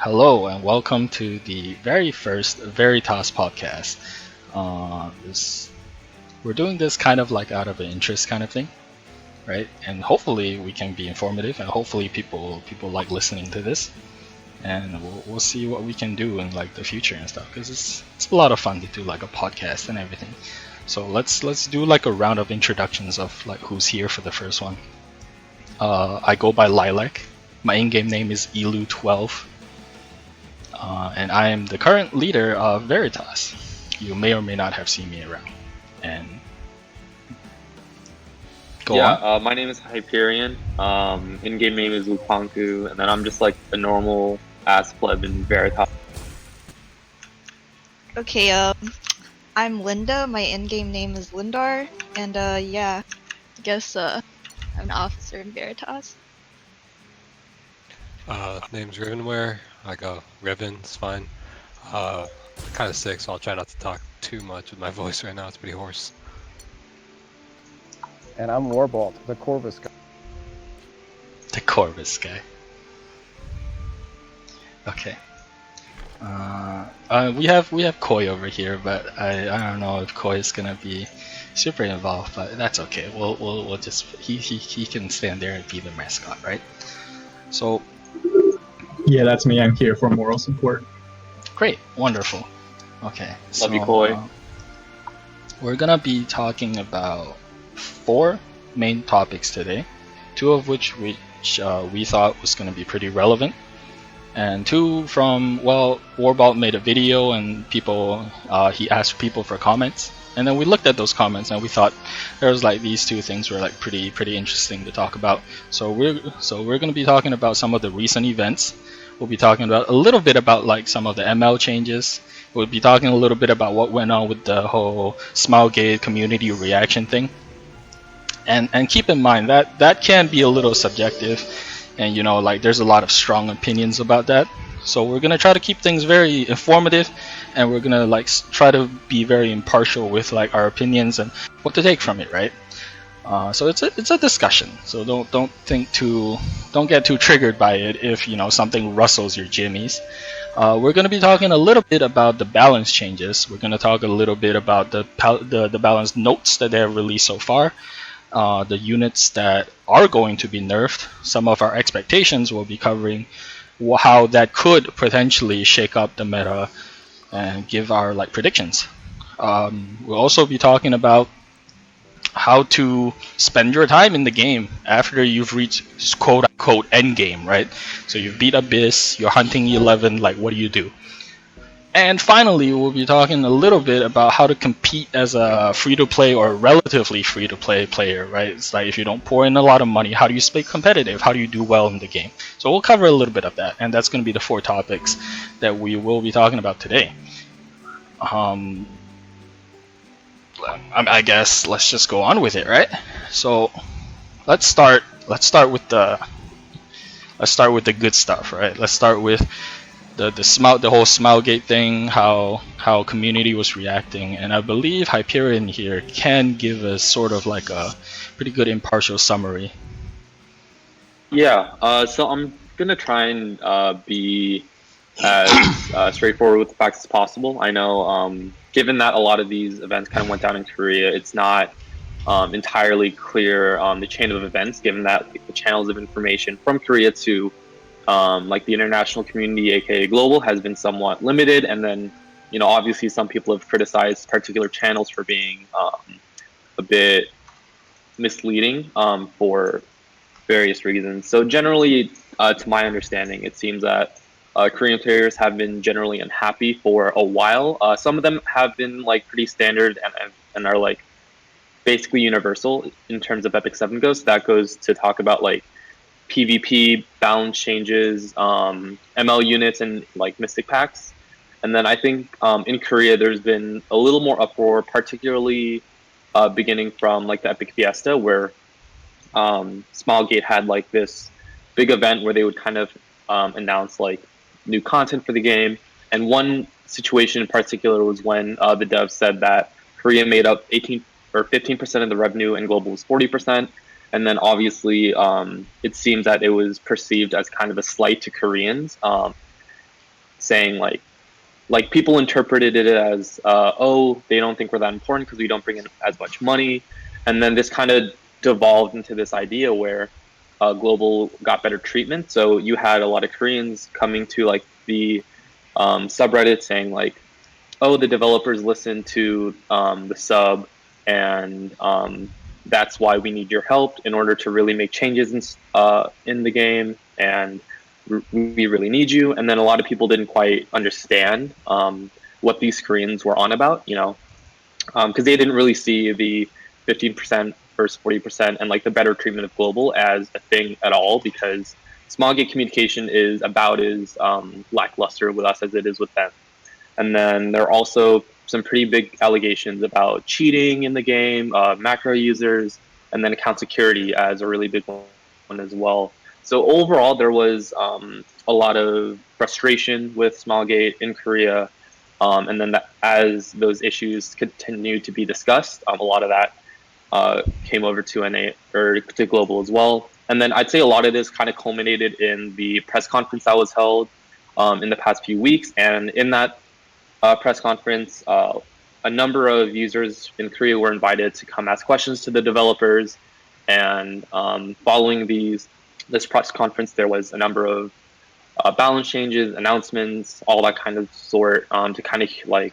Hello and welcome to the very first Veritas Podcast. This we're doing this kind of like out of an interest kind of thing, right? And hopefully we can be informative, and hopefully people like listening to this, and we'll see what we can do in like the future and stuff. Because it's a lot of fun to do like a podcast and everything. So let's do like a round of introductions of like who's here for the first one. I go by Lilac. My in-game name is Elu12. And I am the current leader of Veritas. You may or may not have seen me around. And go on. My name is Hyperion. In-game name is Wuuqpancu, and then I'm just like a normal ass pleb in Veritas. Okay, I'm Linda. My in-game name is Lindarr, and I guess I'm an officer in Veritas. Name's Rivenware. I go Riven, it's fine. Kind of sick, so I'll try not to talk too much with my voice right now. It's pretty hoarse. And I'm Warbolt, the Corvus guy. The Corvus guy. Okay. We have Koi over here, but I don't know if Koi is gonna be super involved, but that's okay. We'll just he can stand there and be the mascot, right? So. Yeah, that's me. I'm here for moral support. Great, wonderful. Okay, Love you, Koi. We're gonna be talking about 4 main topics today, 2 of which we thought was gonna be pretty relevant, and 2 from Warbolt made a video and people he asked people for comments, and then we looked at those comments and we thought there was like these 2 things were like pretty interesting to talk about. So we're gonna be talking about some of the recent events. We'll be talking about a little bit about like some of the ML changes. We'll be talking a little bit about what went on with the whole Smilegate community reaction thing. And keep in mind that can be a little subjective, and like there's a lot of strong opinions about that. So we're gonna try to keep things very informative, and we're gonna like try to be very impartial with like our opinions and what to take from it, right? So it's a discussion. So don't get too triggered by it if something rustles your jimmies. We're going to be talking a little bit about the balance changes. We're going to talk a little bit about the balance notes that they have released so far, the units that are going to be nerfed. Some of our expectations will be covering how that could potentially shake up the meta and give our like predictions. We'll also be talking about how to spend your time in the game after you've reached quote-unquote endgame, right? So you beat Abyss, you're hunting 11, like what do you do? And finally, we'll be talking a little bit about how to compete as a free-to-play or relatively free-to-play player, right? It's like if you don't pour in a lot of money, how do you stay competitive? How do you do well in the game? So we'll cover a little bit of that, and that's going to be the 4 topics that we will be talking about today. I guess let's just go on with it, right? So let's start with the good stuff, right? Let's start with the whole Smilegate thing, how community was reacting, and I believe Hyperion here can give us sort of like a pretty good impartial summary. Yeah, so I'm gonna try and be as straightforward with the facts as possible. I know, given that a lot of these events kind of went down in Korea, it's not entirely clear the chain of events, given that the channels of information from Korea to like the international community, aka global, has been somewhat limited. And then, obviously some people have criticized particular channels for being a bit misleading for various reasons. So generally, to my understanding, it seems that Korean players have been generally unhappy for a while. Some of them have been like pretty standard and are like basically universal in terms of Epic 7 goes. That goes to talk about like PvP balance changes, ML units, and like Mystic packs. And then I think in Korea there's been a little more uproar, particularly beginning from like the Epic Fiesta, where Smilegate had like this big event where they would kind of announce like new content for the game. And one situation in particular was when the devs said that Korea made up 18 or 15% of the revenue and global was 40%. And then obviously it seems that it was perceived as kind of a slight to Koreans. saying like people interpreted it as, oh, they don't think we're that important because we don't bring in as much money. And then this kind of devolved into this idea where global got better treatment. So you had a lot of Koreans coming to like the subreddit saying like, oh, the developers listen to the sub, and that's why we need your help in order to really make changes in the game, and we really need you. And then a lot of people didn't quite understand what these Koreans were on about, you know, because they didn't really see the 15% versus 40% and like the better treatment of global as a thing at all, because Smallgate communication is about as lackluster with us as it is with them. And then there are also some pretty big allegations about cheating in the game, macro users, and then account security as a really big one as well. So overall, there was a lot of frustration with Smallgate in Korea. And then as those issues continued to be discussed, a lot of that came over to NA or to global as well. And then I'd say a lot of this kind of culminated in the press conference that was held in the past few weeks. And in that press conference, a number of users in Korea were invited to come ask questions to the developers. And following this press conference, there was a number of balance changes, announcements, all that kind of sort, to kind of like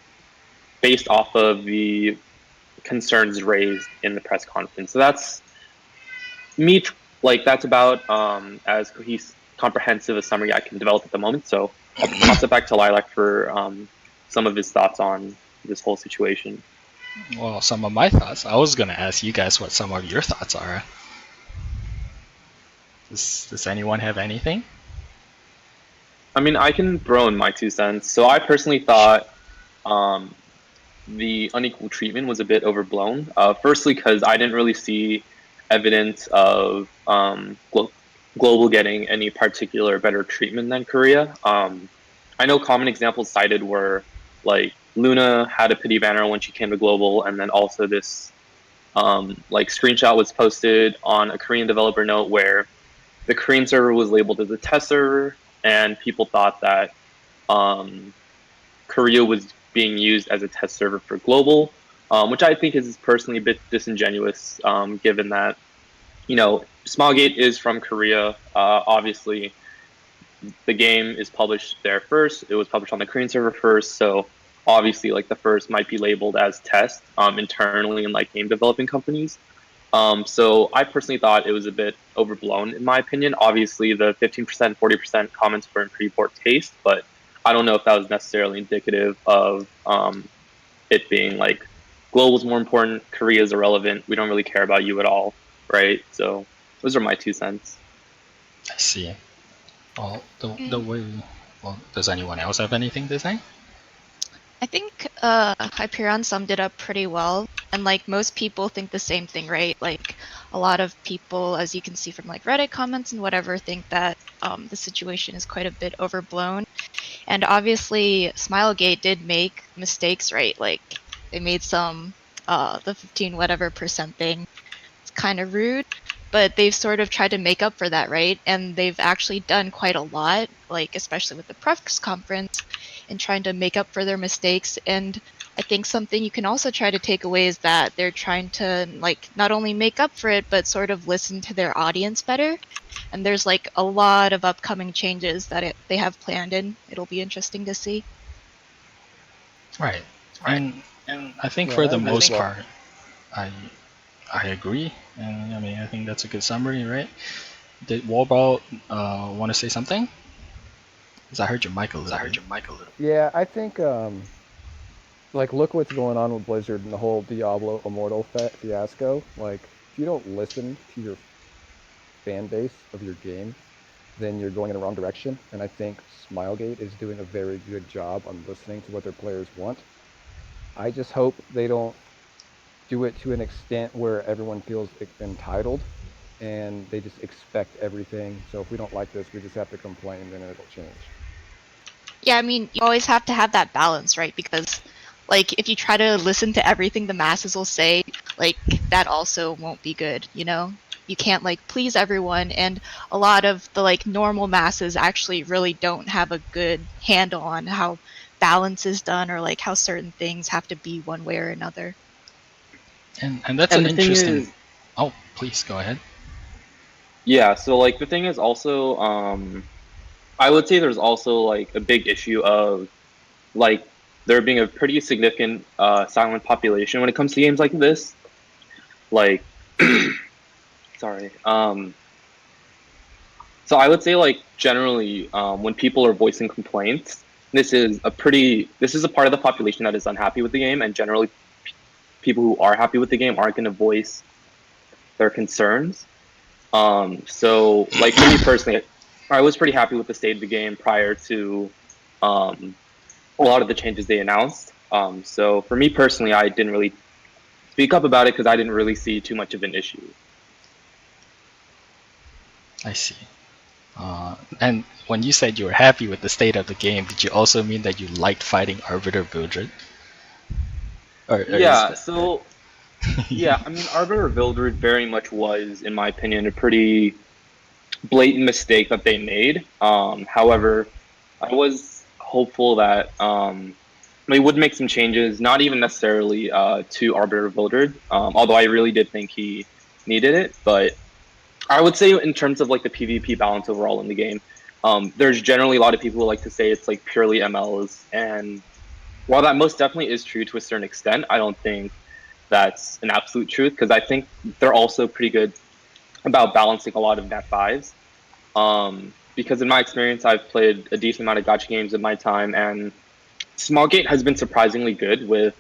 based off of the concerns raised in the press conference. So that's me, like that's about as comprehensive a summary I can develop at the moment. So I'll toss it back to Lilac for some of his thoughts on this whole situation. Well, some of my thoughts. I was gonna ask you guys what some of your thoughts are. Does anyone have anything? I mean, I can throw in my 2 cents. So I personally thought the unequal treatment was a bit overblown. Firstly, because I didn't really see evidence of global getting any particular better treatment than Korea. I know common examples cited were like Luna had a pity banner when she came to global, and then also this like screenshot was posted on a Korean developer note where the Korean server was labeled as a test server, and people thought that Korea was being used as a test server for global, which I think is personally a bit disingenuous, given that, you know, Smallgate is from Korea. Obviously, the game is published there first. It was published on the Korean server first, so obviously, like the first might be labeled as test internally in like game developing companies. So I personally thought it was a bit overblown in my opinion. Obviously, the 15%, 40% comments were in pretty poor taste, but I don't know if that was necessarily indicative of it being like global's more important, Korea is irrelevant, we don't really care about you at all, right? So those are my 2 cents. I see. Well, the way. Well, does anyone else have anything to say? I think Hyperion summed it up pretty well, and like most people think the same thing, right? Like a lot of people, as you can see from like Reddit comments and whatever, think that the situation is quite a bit overblown. And obviously, Smilegate did make mistakes, right? Like they made some the 15 whatever percent thing. It's kind of rude, but they've sort of tried to make up for that, right? And they've actually done quite a lot, like especially with the press conference, in trying to make up for their mistakes. And I think something you can also try to take away is that they're trying to like not only make up for it, but sort of listen to their audience better. And there's like a lot of upcoming changes that they have planned, and it'll be interesting to see. Right. And I think Yeah, for I the agree most as well. part, I agree, and I mean I think that's a good summary, right? Did Warball want to say something? Because I heard your mic a little bit. Yeah, I think like look what's going on with Blizzard and the whole Diablo Immortal fiasco. Like if you don't listen to your fan base of your game, then you're going in the wrong direction. And I think Smilegate is doing a very good job on listening to what their players want. I just hope they don't do it to an extent where everyone feels entitled and they just expect everything. So if we don't like this, we just have to complain, then it'll change. Yeah, I mean, you always have to have that balance, right? Because, like, if you try to listen to everything the masses will say, like, that also won't be good, you know? you can't like please everyone, and a lot of the like normal masses actually really don't have a good handle on how balance is done or like how certain things have to be one way or another. And that's And an the thing interesting. is, Oh, please go ahead. yeah. So like the thing is also, I would say there's also like a big issue of like there being a pretty significant silent population when it comes to games like this. Like, sorry. So I would say like generally, when people are voicing complaints, this is a part of the population that is unhappy with the game, and generally, people who are happy with the game aren't going to voice their concerns. So like for me personally, I was pretty happy with the state of the game prior to a lot of the changes they announced. So for me personally, I didn't really speak up about it because I didn't really see too much of an issue. I see. And when you said you were happy with the state of the game, did you also mean that you liked fighting Arbiter Vildred? Or is Yeah. So yeah, I mean, Arbiter Vildred very much was, in my opinion, a pretty blatant mistake that they made. However, I was hopeful that they would make some changes, not even necessarily to Arbiter Vildred, although I really did think he needed it. But I would say in terms of like the PvP balance overall in the game, there's generally a lot of people who like to say it's like purely MLs, and while that most definitely is true to a certain extent, I don't think that's an absolute truth because I think they're also pretty good about balancing a lot of net fives. Because in my experience, I've played a decent amount of gacha games in my time, and Smallgate has been surprisingly good with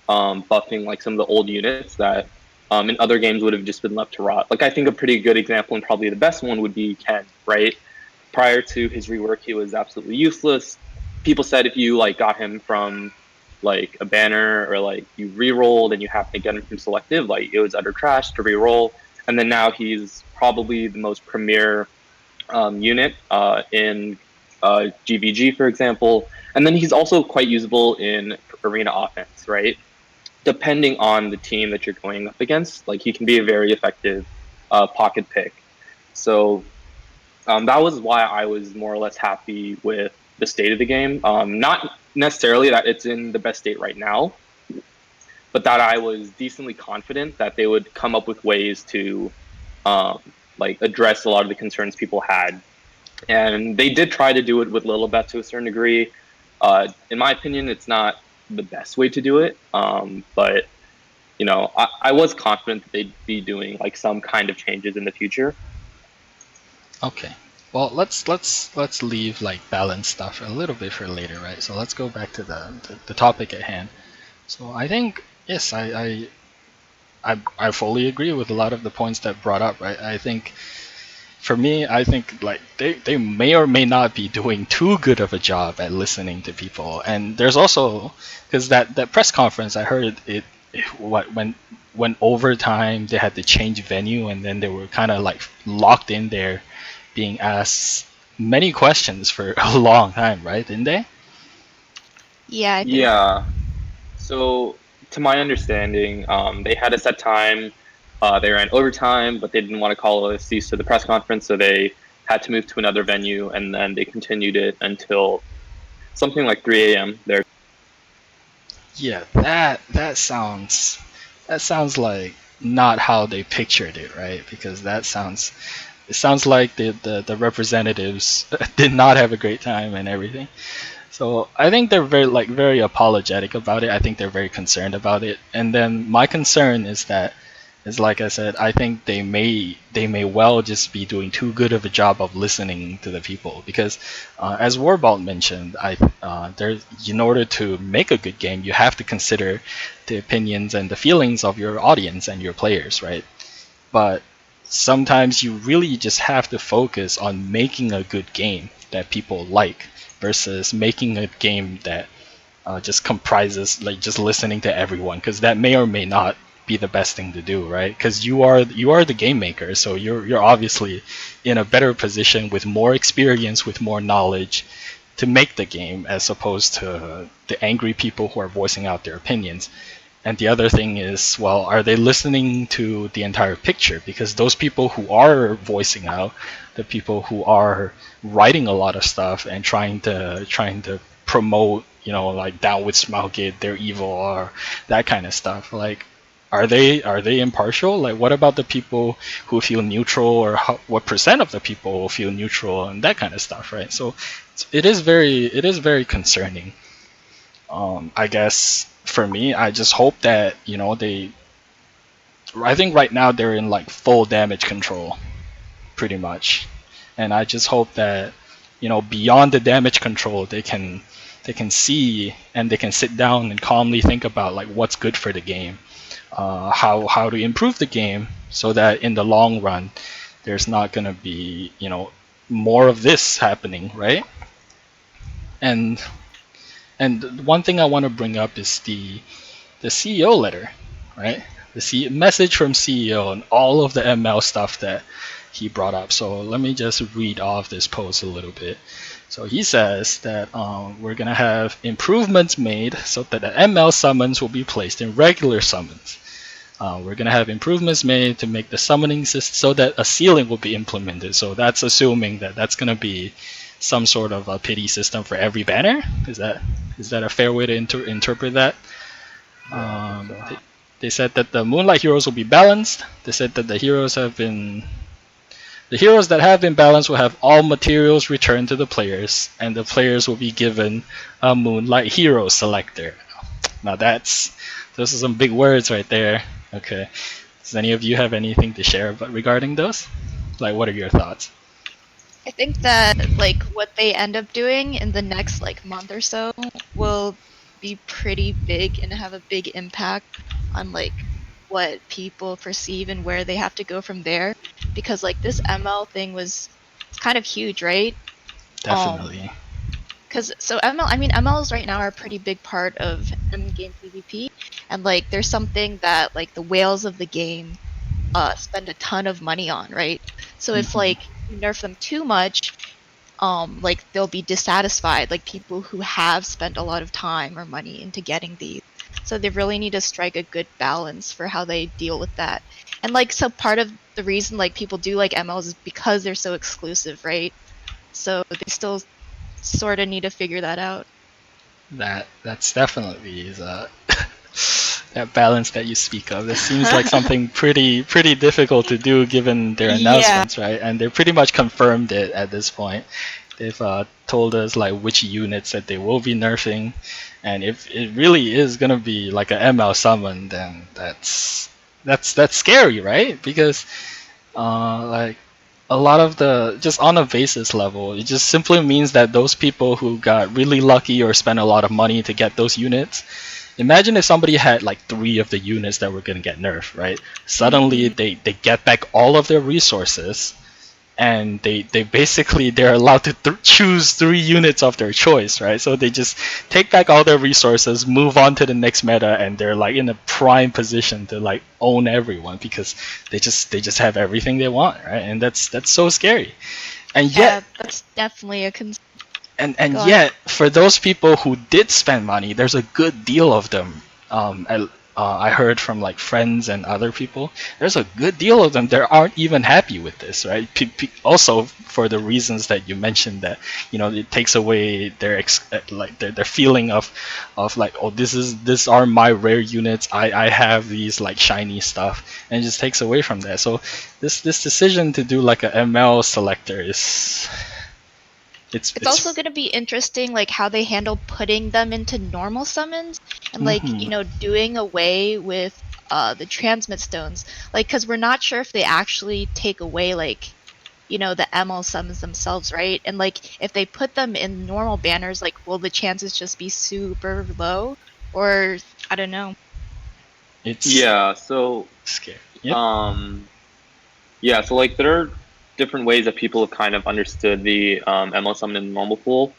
buffing like some of the old units that in other games would have just been left to rot. Like I think a pretty good example and probably the best one would be Ken, right? Prior to his rework, he was absolutely useless. People said if you like got him from like a banner or like you re-rolled and you happen to get him from selective, like it was utter trash to re-roll. And then now he's probably the most premier unit in GVG, for example. And then he's also quite usable in arena offense, right? Depending on the team that you're going up against, like he can be a very effective pocket pick. So that was why I was more or less happy with the state of the game. Not necessarily that it's in the best state right now, but that I was decently confident that they would come up with ways to like address a lot of the concerns people had. And they did try to do it with Lilibeth to a certain degree. In my opinion, it's not the best way to do it, but you know, I was confident that they'd be doing like some kind of changes in the future. Okay. Well, let's leave like balance stuff a little bit for later, right? So let's go back to the topic at hand. So I think yes, I fully agree with a lot of the points that brought up, right? I think for me, I think like they may or may not be doing too good of a job at listening to people. And there's also because that press conference I heard when overtime they had to change venue and then they were kind of like locked in there being asked many questions for a long time, right? Didn't they? Yeah, I think. Yeah. So, to my understanding, they had a set time. They ran overtime, but they didn't want to call a cease to the press conference, so they had to move to another venue, and then they continued it until something like 3 a.m. there. Yeah, that sounds like not how they pictured it, right? Because it sounds like the representatives did not have a great time and everything. So I think they're very apologetic about it. I think they're very concerned about it. And then my concern is that is like I said, I think they may well just be doing too good of a job of listening to the people because as Warbalt mentioned, there's in order to make a good game, you have to consider the opinions and the feelings of your audience and your players, right? But sometimes you really just have to focus on making a good game that people like versus making a game that just comprises like just listening to everyone because that may or may not be the best thing to do, right? Because you are the game maker, so you're obviously in a better position with more experience, with more knowledge to make the game as opposed to the angry people who are voicing out their opinions. And the other thing is, well, are they listening to the entire picture? Because those people who are voicing out, the people who are writing a lot of stuff and trying to promote, like down with Smaugid, they're evil or that kind of stuff. Like, are they impartial? Like, what about the people who feel neutral, or what percent of the people feel neutral and that kind of stuff, right? So it is very concerning. I guess for me, I just hope that I think right now they're in like full damage control, pretty much, and I just hope that beyond the damage control, they can see and they can sit down and calmly think about like what's good for the game, how to improve the game so that in the long run there's not gonna be more of this happening, right? And one thing I want to bring up is the CEO letter, right? The message from CEO and all of the ML stuff that he brought up. So let me just read off this post a little bit. So he says that we're gonna have improvements made so that the ML summons will be placed in regular summons. We're gonna have improvements made to make the summoning system so that a ceiling will be implemented. So that's assuming that that's gonna be some sort of a pity system for every banner. Is that a fair way to interpret that? Yeah, I think so. They said that the Moonlight heroes will be balanced. They said that the heroes that have been balanced will have all materials returned to the players, and the players will be given a Moonlight hero selector. Now those are some big words right there. Okay. Does any of you have anything to share regarding those? Like, what are your thoughts? I think that like what they end up doing in the next like month or so will be pretty big and have a big impact on like what people perceive and where they have to go from there, because like this ML thing it's kind of huge, right? Definitely. Because MLs right now are a pretty big part of game PvP, and like there's something that like the whales of the game spend a ton of money on, right? So if like you nerf them too much, like they'll be dissatisfied, like people who have spent a lot of time or money into getting these. So they really need to strike a good balance for how they deal with that. And like so part of the reason like people do like MLs is because they're so exclusive, right? So they still sort of need to figure that out. That's definitely that balance that you speak of. This seems like something pretty difficult to do given their announcements, right? And they pretty much confirmed it at this point. They've told us like which units that they will be nerfing, and if it really is gonna be like an ML summon, then that's scary, right? Because like a lot of just on a basis level, it just simply means that those people who got really lucky or spent a lot of money to get those units. Imagine if somebody had like 3 of the units that were gonna get nerfed, right? Suddenly they get back all of their resources, and they're allowed to choose 3 units of their choice, right? So they just take back all their resources, move on to the next meta, and they're like in a prime position to like own everyone because they just have everything they want, right? And that's so scary. And yet, that's definitely a concern. and yet, for those people who did spend money, there's a good deal of them. I heard from like friends and other people. There's a good deal of them that aren't even happy with this, right? Also, for the reasons that you mentioned, that it takes away their their feeling of like, oh, these are my rare units. I have these like shiny stuff, and it just takes away from that. So this decision to do like a ML selector is. It's also going to be interesting, like how they handle putting them into normal summons and like doing away with the transmit stones, like because we're not sure if they actually take away like the ML summons themselves, right? And like if they put them in normal banners, like will the chances just be super low, or I don't know. It's so scary. Yep. Yeah, so like there are different ways that people have kind of understood the ML summon in the normal pool.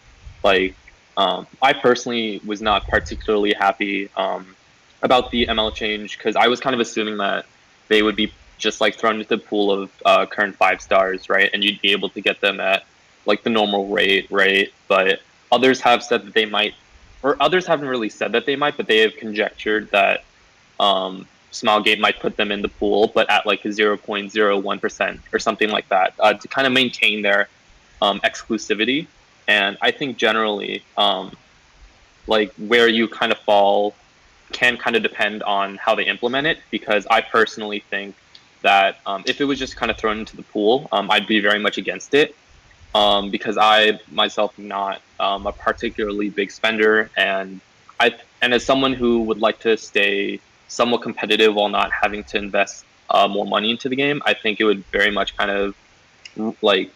Like I personally was not particularly happy about the ML change, because I was kind of assuming that they would be just like thrown into the pool of current 5 stars, right? And you'd be able to get them at like the normal rate, right? But others have said that they might, or others haven't really said that they might, but they have conjectured that Smilegate might put them in the pool, but at like 0.01% or something like that, to kind of maintain their exclusivity. And I think generally, like where you kind of fall can kind of depend on how they implement it, because I personally think that if it was just kind of thrown into the pool, I'd be very much against it, because I myself am not a particularly big spender, and as someone who would like to stay somewhat competitive while not having to invest more money into the game, I think it would very much kind of like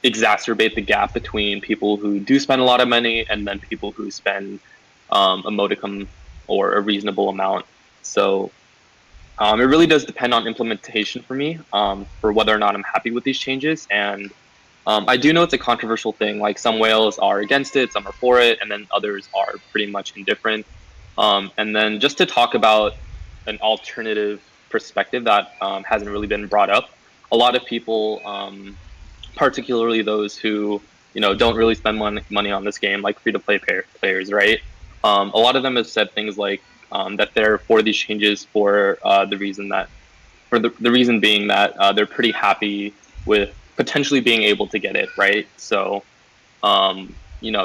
exacerbate the gap between people who do spend a lot of money and then people who spend a modicum or a reasonable amount. So it really does depend on implementation for me, for whether or not I'm happy with these changes. And I do know it's a controversial thing. Like some whales are against it, some are for it, and then others are pretty much indifferent. And then just to talk about an alternative perspective that hasn't really been brought up, a lot of people, particularly those who don't really spend money on this game, like free-to-play players, right? A lot of them have said things like that they're for these changes for the reason being that they're pretty happy with potentially being able to get it, right? So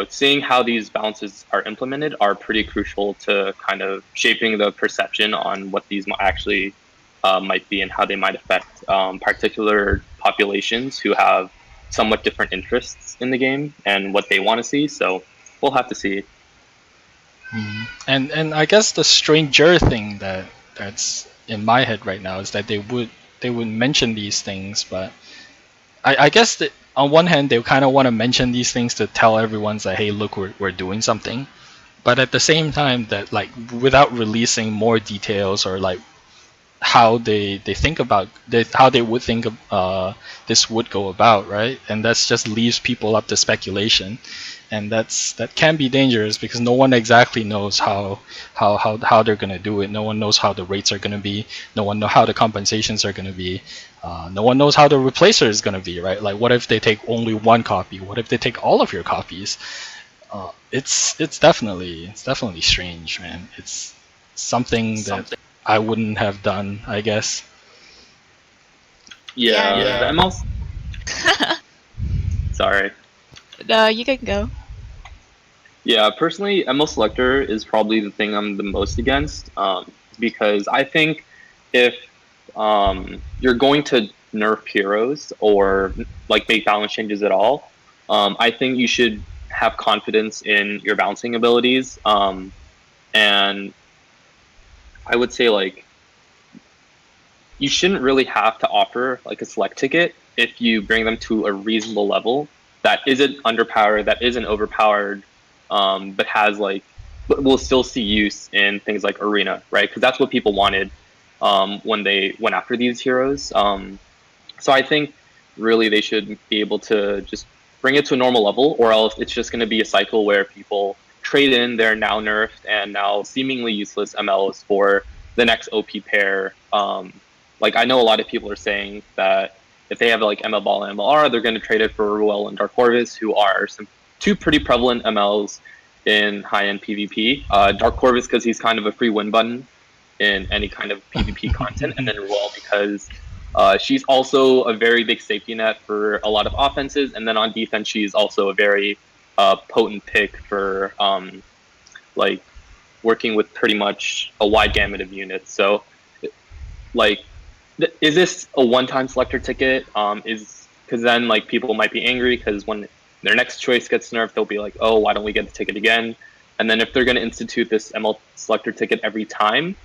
seeing how these balances are implemented are pretty crucial to kind of shaping the perception on what these actually might be and how they might affect particular populations who have somewhat different interests in the game and what they want to see. So we'll have to see. And I guess the stranger thing that's in my head right now is that they would mention these things, but I guess that on one hand they kind of want to mention these things to tell everyone that, hey, look, we're doing something, but at the same time that, like, without releasing more details or like how they think about how they would think this would go about, right? And that's just leaves people up to speculation, and that can be dangerous because no one exactly knows how they're gonna do it. No one knows how the rates are gonna be. No one knows how the compensations are gonna be. No one knows how the replacer is gonna be, right? Like, what if they take only one copy? What if they take all of your copies? It's definitely strange, man. It's something that I wouldn't have done, I guess. Yeah. The ML. Sorry. No, you can go. Yeah, personally, ML Selector is probably the thing I'm the most against, because I think if you're going to nerf heroes or like make balance changes at all, I think you should have confidence in your balancing abilities, and I would say like you shouldn't really have to offer like a select ticket if you bring them to a reasonable level that isn't underpowered, that isn't overpowered, but but will still see use in things like arena, right? Because that's what people wanted when they went after these heroes. So I think really they should be able to just bring it to a normal level, or else it's just going to be a cycle where people trade in their now nerfed and now seemingly useless MLs for the next OP pair. Like I know a lot of people are saying that if they have like ML Ball and MLR, they're going to trade it for Ruel and Dark Corvus, who are two pretty prevalent MLs in high-end PvP. Dark Corvus because he's kind of a free win button in any kind of PvP content, and then Ruel because she's also a very big safety net for a lot of offenses, and then on defense she's also a very potent pick for like working with pretty much a wide gamut of units. So like, is this a one-time selector ticket? Is because then like people might be angry because when their next choice gets nerfed, they'll be like, oh, why don't we get the ticket again? And then if they're going to institute this ML selector ticket every time,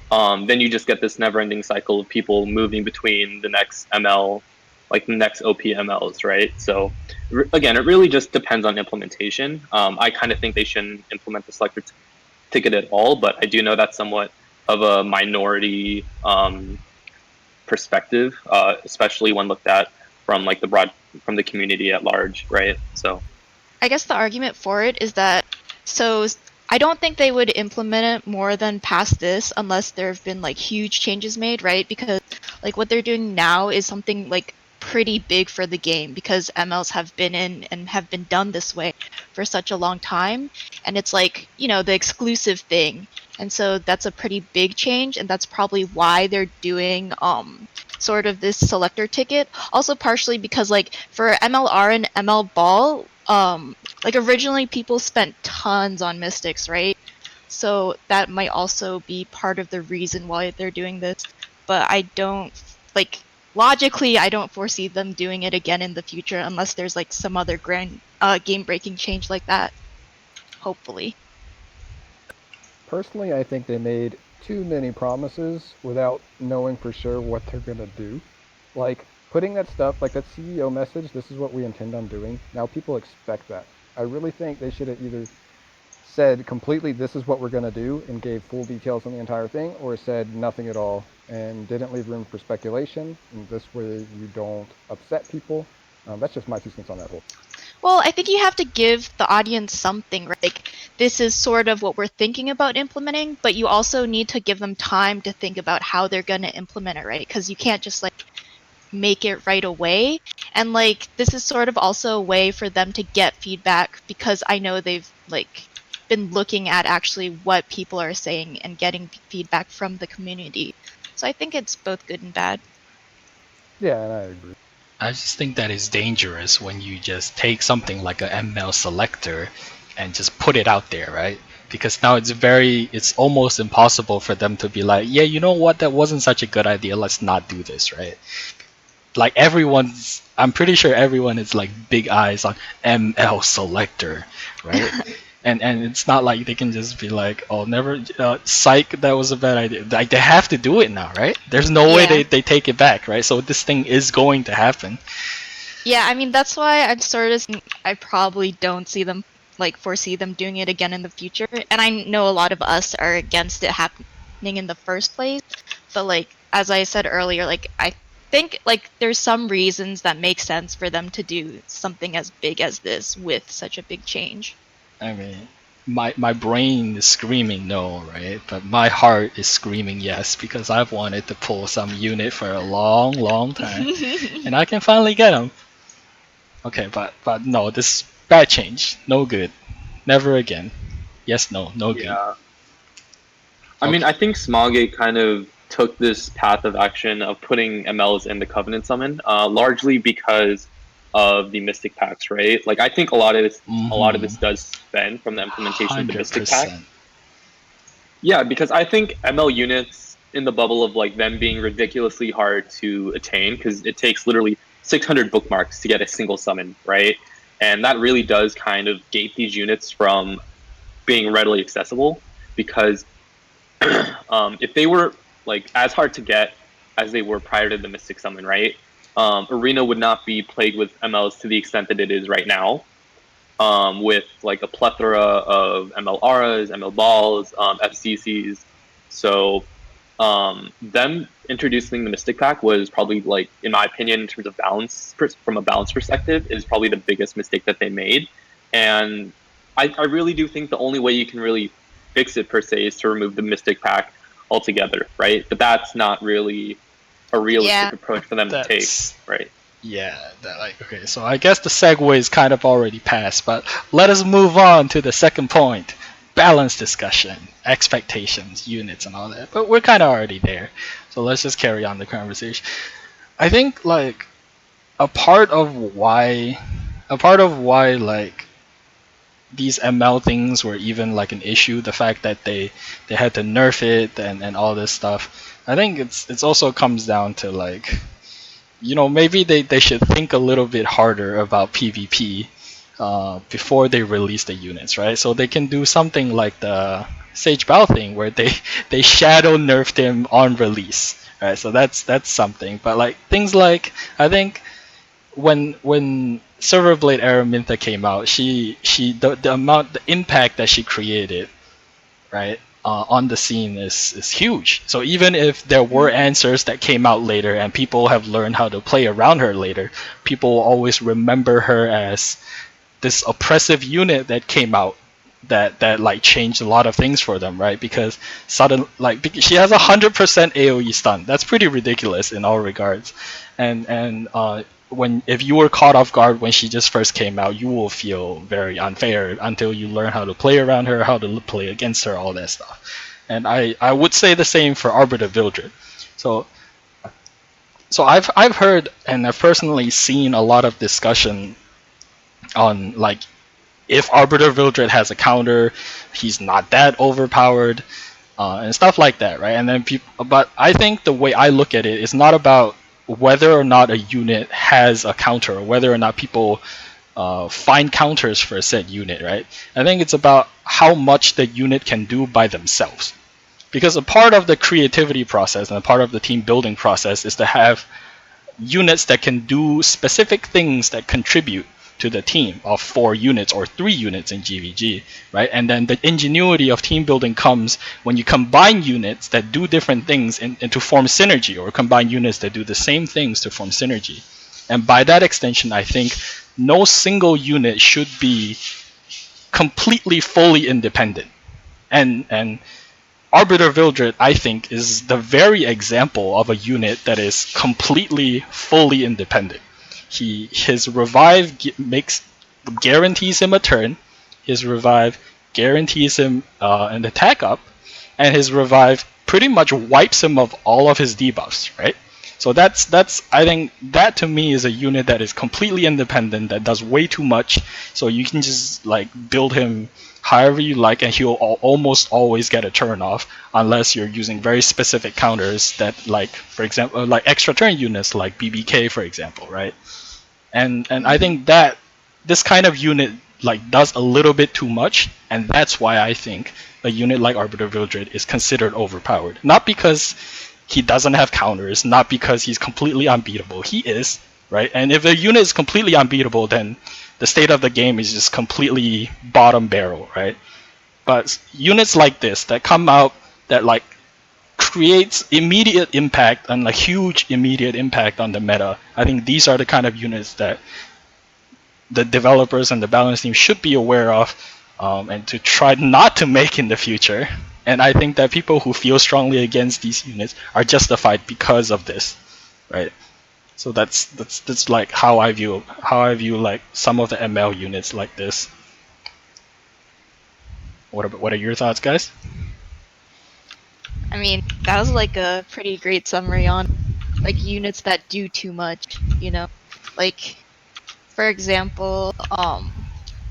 then you just get this never-ending cycle of people moving between the next ML, like the next OP MLs, right? So again, it really just depends on implementation. I kind of think they shouldn't implement the selector ticket at all, but I do know that's somewhat of a minority perspective, especially when looked at from like from the community at large, right? So I guess the argument for it is that, so I don't think they would implement it more than past this unless there have been like huge changes made, right? Because like what they're doing now is something like pretty big for the game because MLs have been in and have been done this way for such a long time, and it's like, the exclusive thing. And so that's a pretty big change, and that's probably why they're doing sort of this selector ticket. Also partially because like for MLR and ML Ball, like originally people spent tons on Mystics, right? So that might also be part of the reason why they're doing this. But I don't like logically I don't foresee them doing it again in the future unless there's like some other grand game breaking change like that. Hopefully. Personally, I think they made too many promises without knowing for sure what they're gonna do. Like putting that stuff, like that CEO message, this is what we intend on doing. Now people expect that. I really think they should have either said completely this is what we're gonna do and gave full details on the entire thing, or said nothing at all and didn't leave room for speculation. And this way you don't upset people. That's just my 2 cents on that whole. Well, I think you have to give the audience something, right? Like, this is sort of what we're thinking about implementing, but you also need to give them time to think about how they're going to implement it, right? Because you can't just, like, make it right away. And, like, this is sort of also a way for them to get feedback, because I know they've, like, been looking at actually what people are saying and getting feedback from the community. So I think it's both good and bad. Yeah, and I agree. I just think that is dangerous when you just take something like a ML selector and just put it out there, right? Because now it's almost impossible for them to be like, yeah, you know what, that wasn't such a good idea, let's not do this, right? Like I'm pretty sure everyone is like big eyes on ML selector, right? And it's not like they can just be like, oh, never, psych, that was a bad idea. Like they have to do it now, right? There's no way they take it back, right? So this thing is going to happen. Yeah, I mean that's why I'm sort of I probably don't foresee them doing it again in the future. And I know a lot of us are against it happening in the first place. But like as I said earlier, like I think like there's some reasons that make sense for them to do something as big as this with such a big change. I mean, my brain is screaming no, right? But my heart is screaming yes, because I've wanted to pull some unit for a long time, and I can finally get them. Okay, but no, this bad change, no good, never again. Yes, no good. Yeah. I mean, I think Smogate kind of took this path of action of putting MLs in the Covenant Summon, largely because of the Mystic packs, right? Like I think a lot of this does stem from the implementation of the Mystic pack. Yeah, because I think ML units in the bubble of like them being ridiculously hard to attain, because it takes literally 600 bookmarks to get a single summon, right? And that really does kind of gate these units from being readily accessible, because if they were like as hard to get as they were prior to the Mystic Summon, right? Arena would not be plagued with MLs to the extent that it is right now, with like a plethora of ML auras, ML balls, FCCs. So them introducing the Mystic Pack was probably, like, in my opinion, in terms of balance, from a balance perspective, is probably the biggest mistake that they made. And I really do think the only way you can really fix it per se is to remove the Mystic Pack altogether, right? But that's not really a realistic approach for them to take, right? Yeah, okay, so I guess the segue is kind of already passed, but let us move on to the second point. Balance discussion, expectations, units, and all that. But we're kind of already there, so let's just carry on the conversation. I think like a part of why like these ML things were even like an issue, the fact that they had to nerf it and all this stuff. I think it's also comes down to like, you know, maybe they should think a little bit harder about PvP before they release the units, right? So they can do something like the Sage Bao thing where they shadow nerfed him on release, right? So that's something. But like things like, I think when Silver Blade Araminta came out, the impact that she created, right, on the scene is huge. So even if there were answers that came out later and people have learned how to play around her later, people will always remember her as this oppressive unit that came out that like changed a lot of things for them, right? Because she has 100% AoE stun. That's pretty ridiculous in all regards. And if you were caught off guard when she just first came out, you will feel very unfair until you learn how to play around her, how to play against her, all that stuff. And I would say the same for Arbiter Vildred. So I've heard and I've personally seen a lot of discussion on like if Arbiter Vildred has a counter, he's not that overpowered, and stuff like that, right? And then people, but I think the way I look at it is not about whether or not a unit has a counter or whether or not people find counters for a said unit, right? I think it's about how much the unit can do by themselves. Because a part of the creativity process and a part of the team building process is to have units that can do specific things that contribute to the team of 4 units or 3 units in GVG, right? And then the ingenuity of team building comes when you combine units that do different things and to form synergy, or combine units that do the same things to form synergy. And by that extension, I think no single unit should be completely fully independent. And Arbiter Vildred, I think, is the very example of a unit that is completely, fully independent. His revive guarantees him a turn, his revive guarantees him an attack up, and his revive pretty much wipes him of all of his debuffs, right? So that's I think that to me is a unit that is completely independent, that does way too much. So you can just like build him however you like, and he'll almost always get a turn off, unless you're using very specific counters that, like, for example, like extra turn units like BBK, for example, right? And I think that this kind of unit like does a little bit too much, and that's why I think a unit like Arbiter Vildred is considered overpowered. Not because he doesn't have counters, not because he's completely unbeatable. He is, right? And if a unit is completely unbeatable, then the state of the game is just completely bottom barrel, right? But units like this that come out that like creates immediate impact and a huge immediate impact on the meta, I think these are the kind of units that the developers and the balance team should be aware of, and to try not to make in the future. And I think that people who feel strongly against these units are justified because of this, right? So that's like how I view like some of the ML units like this. What are your thoughts, guys? I mean, that was like a pretty great summary on like units that do too much, you know? Like, for example, I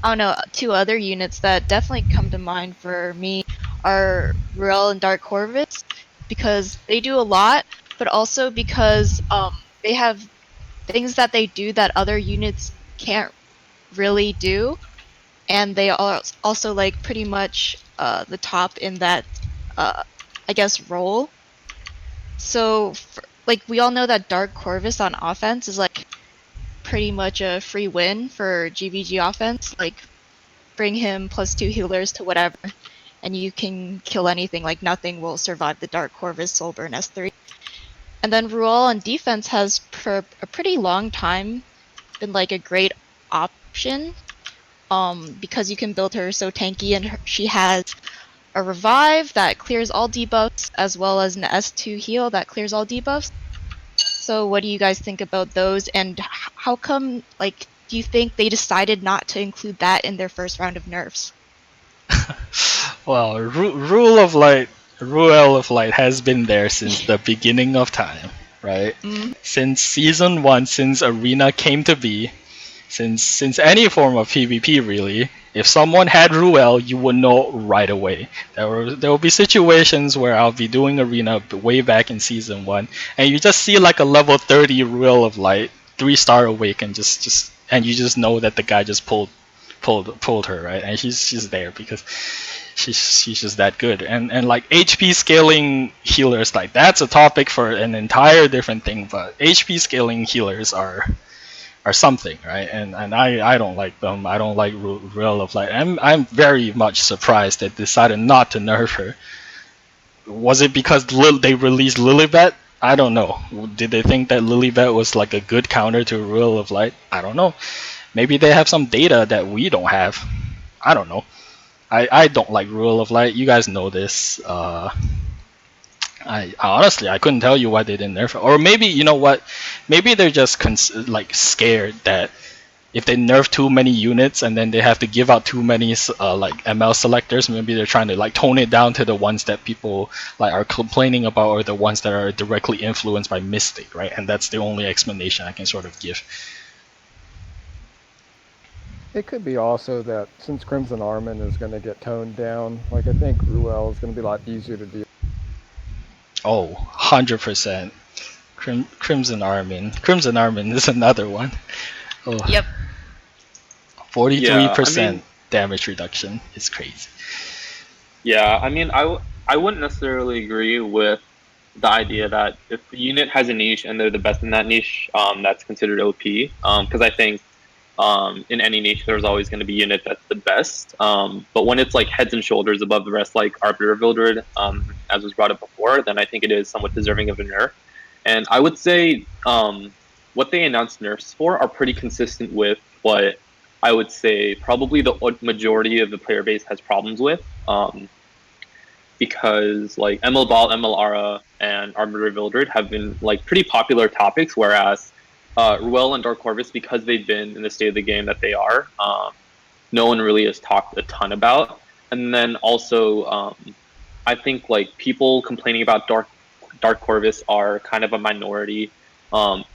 don't know, 2 other units that definitely come to mind for me are Ruel and Dark Corvus, because they do a lot, but also because they have things that they do that other units can't really do, and they are also like pretty much the top in that I guess role. So like we all know that Dark Corvus on offense is like pretty much a free win for GVG offense. Like bring him +2 healers to whatever, and you can kill anything. Like nothing will survive the Dark Corvus Soulburn S3. And then Ruel on defense has for a pretty long time been like a great option, because you can build her so tanky, and she has a revive that clears all debuffs, as well as an S2 heal that clears all debuffs. So what do you guys think about those, and how come, like, do you think they decided not to include that in their first round of nerfs? Well, Ruel of Light has been there since the beginning of time, right? Since Season 1, since Arena came to be, since any form of PvP really, if someone had Ruel, you would know right away. There will be situations where I'll be doing Arena way back in Season 1, and you just see like a level 30 Ruel of Light, 3-star awake, and and you just know that the guy just pulled her, right? And she's there because she's just that good. And like HP scaling healers, like that's a topic for an entire different thing, but HP scaling healers are something, right? And I don't like them. I don't like Ruel of Light. I'm very much surprised they decided not to nerf her. Was it because they released Lilibet? I don't know. Did they think that Lilibet was like a good counter to Ruel of Light? I don't know. Maybe they have some data that we don't have. I don't know. I don't like Ruel of Light. You guys know this. I honestly I couldn't tell you why they didn't nerf it. Or maybe, you know what? Maybe they're just like scared that if they nerf too many units and then they have to give out too many like ML selectors, maybe they're trying to like tone it down to the ones that people like are complaining about or the ones that are directly influenced by Mystic, right? And that's the only explanation I can sort of give. It could be also that since Crimson Armin is going to get toned down, like I think Ruel is going to be a lot easier to deal. Oh, 100%. Crimson Armin. Crimson Armin is another one. Oh, Yep. 43% damage reduction is crazy. Yeah, I mean, I wouldn't necessarily agree with the idea that if the unit has a niche and they're the best in that niche, that's considered OP. Because I think in any niche, there's always going to be a unit that's the best. But when it's like heads and shoulders above the rest, like Arbiter of Vildred, as was brought up before, then I think it is somewhat deserving of a nerf. And I would say what they announced nerfs for are pretty consistent with what I would say probably the majority of the player base has problems with. Because like ML Ball, ML Aura, and Arbiter of Vildred have been like pretty popular topics, whereas Ruel and Dark Corvus, because they've been in the state of the game that they are, no one really has talked a ton about. And then also, I think like people complaining about Dark Corvus are kind of a minority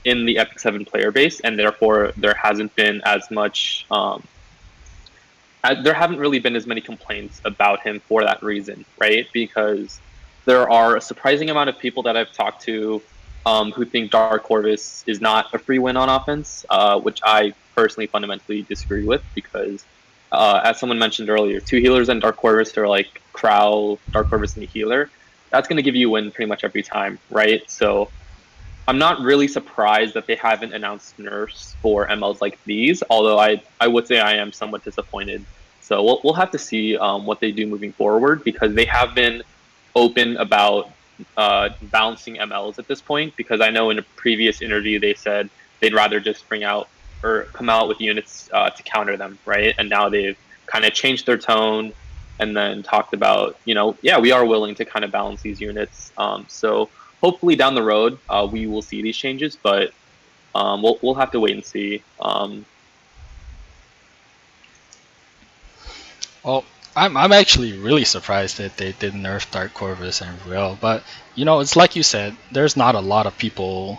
in the Epic 7 player base, and therefore there hasn't been as much. There haven't really been as many complaints about him for that reason, right? Because there are a surprising amount of people that I've talked to who think Dark Corvus is not a free win on offense, which I personally fundamentally disagree with because, as someone mentioned earlier, 2 healers and Dark Corvus are like Crow, Dark Corvus, and a healer. That's going to give you a win pretty much every time, right? So I'm not really surprised that they haven't announced nerfs for MLs like these, although I would say I am somewhat disappointed. So we'll have to see what they do moving forward because they have been open about balancing MLs at this point, because I know in a previous interview they said they'd rather just bring out or come out with units to counter them, right? And now they've kind of changed their tone and then talked about, yeah, we are willing to kind of balance these units. So hopefully down the road we will see these changes, but we'll have to wait and see. Well, I'm actually really surprised that they did nerf Dark Corvus and Ruel, but it's like you said, there's not a lot of people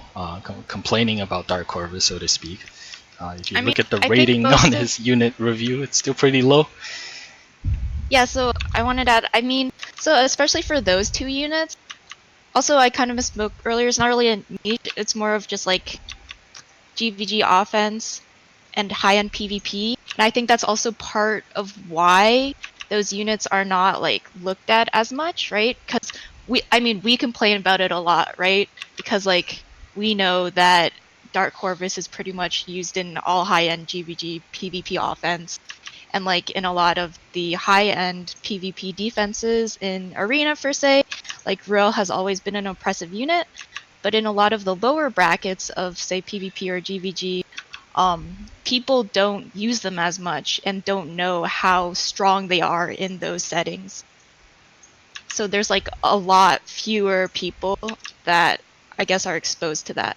complaining about Dark Corvus, so to speak. If you look at the rating on his unit review, it's still pretty low. Yeah, so I wanted to add, so especially for those 2 units, also I kind of misspoke earlier, it's not really a niche, it's more of just like GVG offense and high-end PvP, and I think that's also part of why those units are not like looked at as much, right? Because we complain about it a lot, right? Because like we know that Dark Corvus is pretty much used in all high-end GVG PvP offense, and like in a lot of the high-end PvP defenses in Arena per se, like Ruel has always been an oppressive unit, but in a lot of the lower brackets of say PvP or GVG, people don't use them as much and don't know how strong they are in those settings. So there's like a lot fewer people that I guess are exposed to that.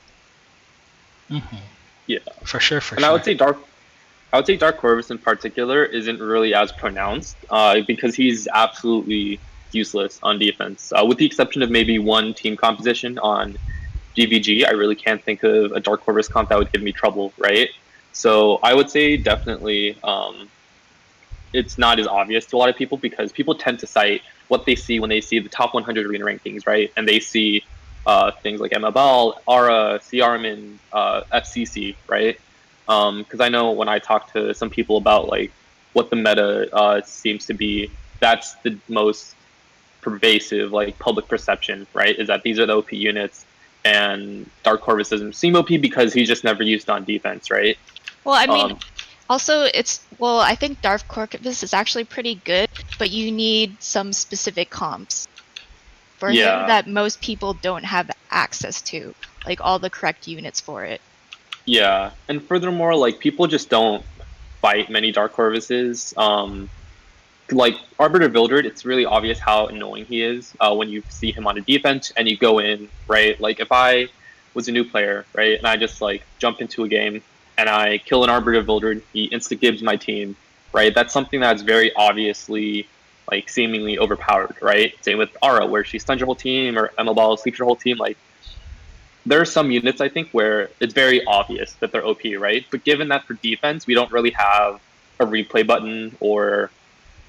Mm-hmm. Yeah, for sure. And I would say Dark Corvus in particular isn't really as pronounced because he's absolutely useless on defense, with the exception of maybe one team composition on GVG. I really can't think of a Dark Corvus comp that would give me trouble, right? So I would say definitely it's not as obvious to a lot of people because people tend to cite what they see when they see the top 100 arena rankings, right? And they see things like MLBall, Aura, CRM, FCC, right? Because I know when I talk to some people about like what the meta seems to be, that's the most pervasive like public perception, right? Is that these are the OP units, and Dark Corvus doesn't seem OP because he's just never used on defense, right? Well, also I think Dark Corvus is actually pretty good, but you need some specific comps for him that most people don't have access to, like all the correct units for it. Yeah, and furthermore, like people just don't fight many Dark Corvuses. Like Arbiter Vildred, it's really obvious how annoying he is when you see him on a defense and you go in, right? Like if I was a new player, right, and I just like jump into a game and I kill an Arbiter Builder, he insta-gibs my team, right? That's something that's very obviously, like, seemingly overpowered, right? Same with Aura, where she stuns your whole team, or ML Ball sleeps your whole team. Like, there are some units, I think, where it's very obvious that they're OP, right? But given that for defense, we don't really have a replay button or,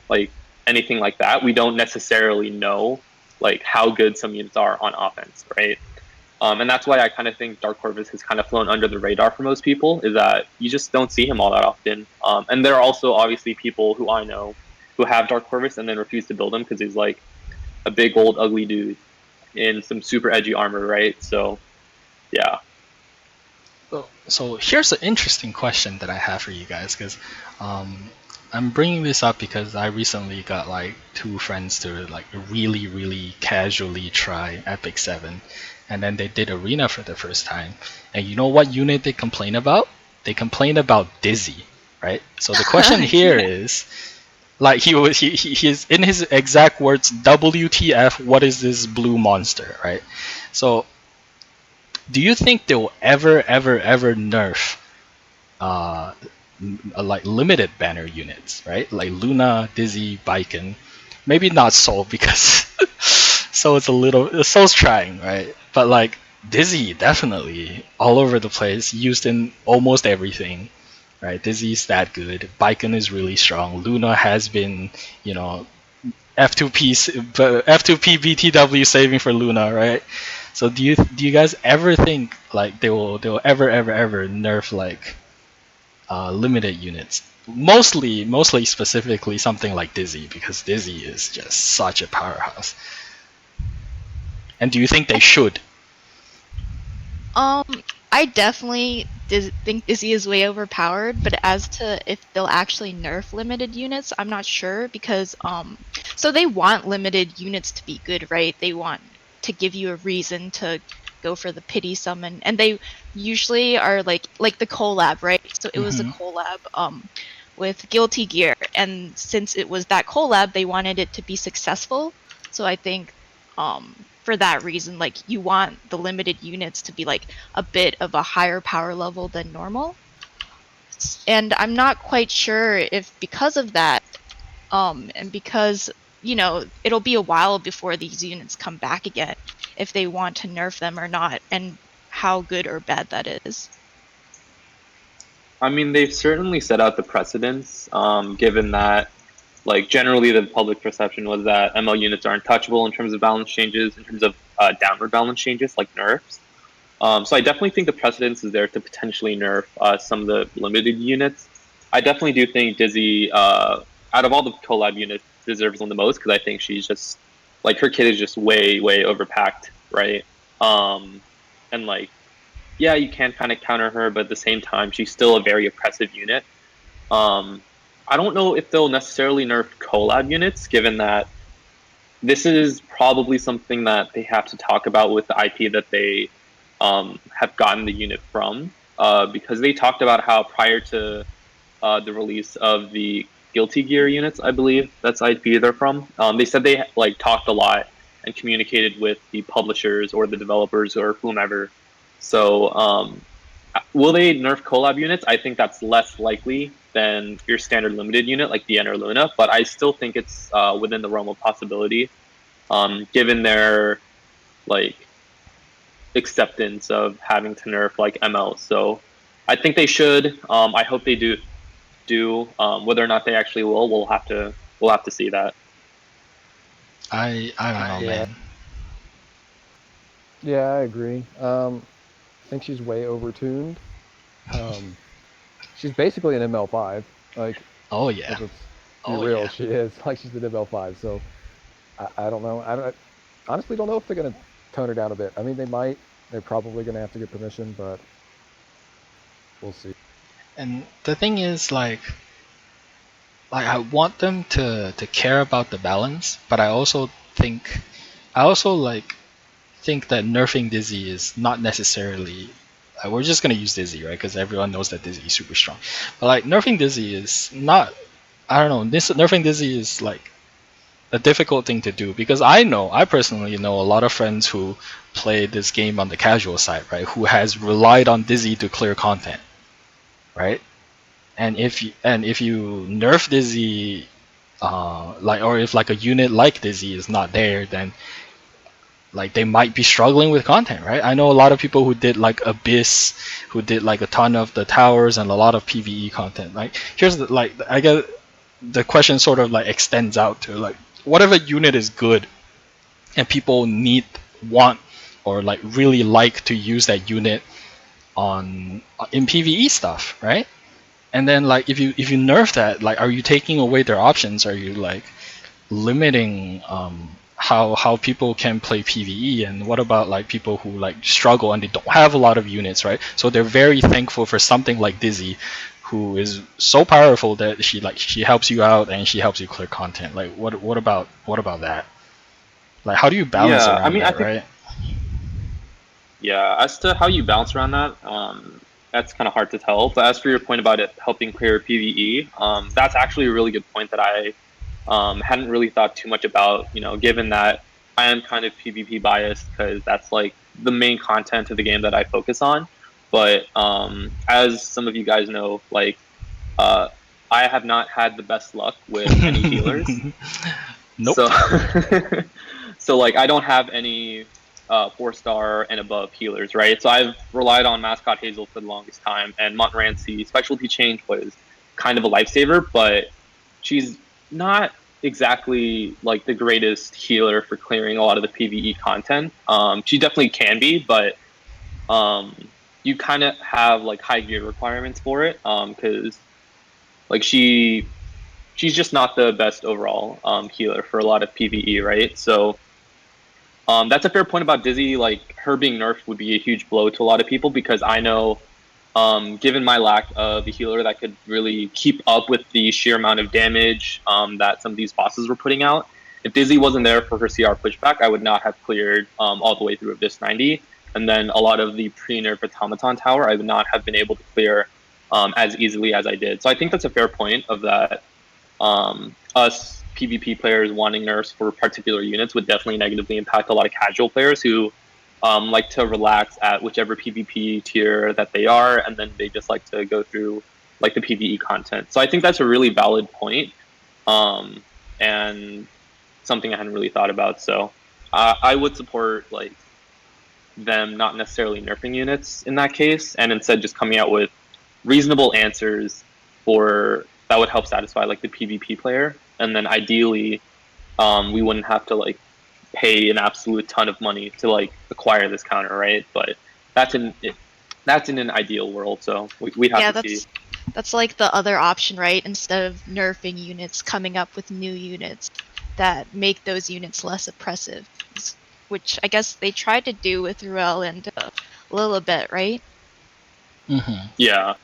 like, anything like that, we don't necessarily know, like, how good some units are on offense, right? And that's why I kind of think Dark Corvus has kind of flown under the radar for most people, is that you just don't see him all that often. And there are also obviously people who I know who have Dark Corvus and then refuse to build him because he's like a big old ugly dude in some super edgy armor, right? So, yeah. So here's an interesting question that I have for you guys, because I'm bringing this up because I recently got like 2 friends to like really casually try Epic 7, and then they did Arena for the first time. And you know what unit they complain about? They complain about Dizzy, right? So the question here is, like, he's in his exact words, WTF, what is this blue monster, right? So do you think they will ever nerf like limited banner units, right? Like Luna, Dizzy, Baiken. Maybe not Soul, because Soul is a little, Soul's trying, right? But like Dizzy, definitely all over the place, used in almost everything, right? Dizzy's that good. Baiken is really strong. Luna has been, you know, F2P BTW saving for Luna, right? So do you guys ever think like they will ever nerf like limited units? Mostly specifically something like Dizzy, because Dizzy is just such a powerhouse. And do you think they should? I definitely think Dizzy is way overpowered, but as to if they'll actually nerf limited units, I'm not sure, because so they want limited units to be good, right? They want to give you a reason to go for the pity summon, and they usually are like the collab, right? So it was a collab with Guilty Gear, and since it was that collab, they wanted it to be successful. So I think for that reason, like, you want the limited units to be like a bit of a higher power level than normal. And I'm not quite sure if because of that, and because, you know, it'll be a while before these units come back again, if they want to nerf them or not, and how good or bad that is. I mean, they've certainly set out the precedents, given that, like, generally the public perception was that ML units are untouchable in terms of balance changes, in terms of downward balance changes, like nerfs. So I definitely think the precedence is there to potentially nerf some of the limited units. I definitely do think Dizzy, out of all the collab units, deserves one the most, because I think she's just, like, her kit is just way overpacked, right? And, like, yeah, you can kind of counter her, but at the same time, she's still a very oppressive unit. I don't know if they'll necessarily nerf collab units, given that this is probably something that they have to talk about with the IP that they have gotten the unit from, because they talked about how prior to the release of the Guilty Gear units, I believe that's IP they're from, they said they like talked a lot and communicated with the publishers or the developers or whomever. So will they nerf collab units? I think that's less likely than your standard limited unit like Diana or Luna, but I still think it's within the realm of possibility, given their like acceptance of having to nerf like ML. So I think they should. I hope they do. Whether or not they actually will, we'll have to see that. I don't know, man. Yeah, I agree. I think she's way overtuned. She's basically an ML5. Like, Oh yeah. let's be real, she is. Like, she's an ML5. So I don't know. I honestly don't know if they're gonna tone her down a bit. I mean, they might. They're probably gonna have to get permission, but we'll see. And the thing is, like I want them to care about the balance, but I also think that nerfing Dizzy is not necessarily. We're just gonna use Dizzy, right? Because everyone knows that Dizzy is super strong. But like nerfing Dizzy is not. I don't know. Nerfing Dizzy is like a difficult thing to do, because I personally know a lot of friends who play this game on the casual side, right? Who has relied on Dizzy to clear content, right? And if you nerf Dizzy, or if like a unit like Dizzy is not there, then like they might be struggling with content, right? I know a lot of people who did like Abyss, who did like a ton of the towers and a lot of PvE content. Like here's the, like I guess the question sort of like extends out to like what if a unit is good and people want or like really like to use that unit on in PvE stuff, right? And then like if you nerf that, like are you taking away their options? Are you like limiting how people can play PvE? And what about like people who like struggle and they don't have a lot of units, right? So they're very thankful for something like Dizzy, who is so powerful that she helps you out and she helps you clear content. Like what about that? Like how do you balance Yeah, I around mean, I that, think right? yeah. As to how you bounce around that, that's kind of hard to tell. But as for your point about it helping clear PvE, that's actually a really good point that I hadn't really thought too much about. You know, given that I am kind of PvP biased because that's like the main content of the game that I focus on. But as some of you guys know, like uh, I have not had the best luck with any healers. Nope. So, so like I don't have any 4-star and above healers, right? So I've relied on Mascot Hazel for the longest time, and Montmorency specialty change was kind of a lifesaver, but she's not exactly like the greatest healer for clearing a lot of the PvE content. She definitely can be, but you kind of have like high gear requirements for it, because like she's just not the best overall healer for a lot of PvE, right? So that's a fair point about Dizzy. Like her being nerfed would be a huge blow to a lot of people because I know, given my lack of a healer that could really keep up with the sheer amount of damage that some of these bosses were putting out, if Dizzy wasn't there for her CR pushback, I would not have cleared all the way through Abyss 90. And then a lot of the pre-nerf Automaton Tower, I would not have been able to clear as easily as I did. So I think that's a fair point of that. Us PvP players wanting nerfs for particular units would definitely negatively impact a lot of casual players who like to relax at whichever PvP tier that they are, and then they just like to go through like the PvE content. So I think that's a really valid point, and something I hadn't really thought about. So I would support like them not necessarily nerfing units in that case, and instead just coming out with reasonable answers for that would help satisfy like the PvP player, and then ideally, we wouldn't have to like pay an absolute ton of money to like acquire this counter, right? But that's in an ideal world, so we'd have to see. That's like the other option, right? Instead of nerfing units, coming up with new units that make those units less oppressive, which I guess they tried to do with Ruel and Lilibet, right? Mm-hmm. Yeah.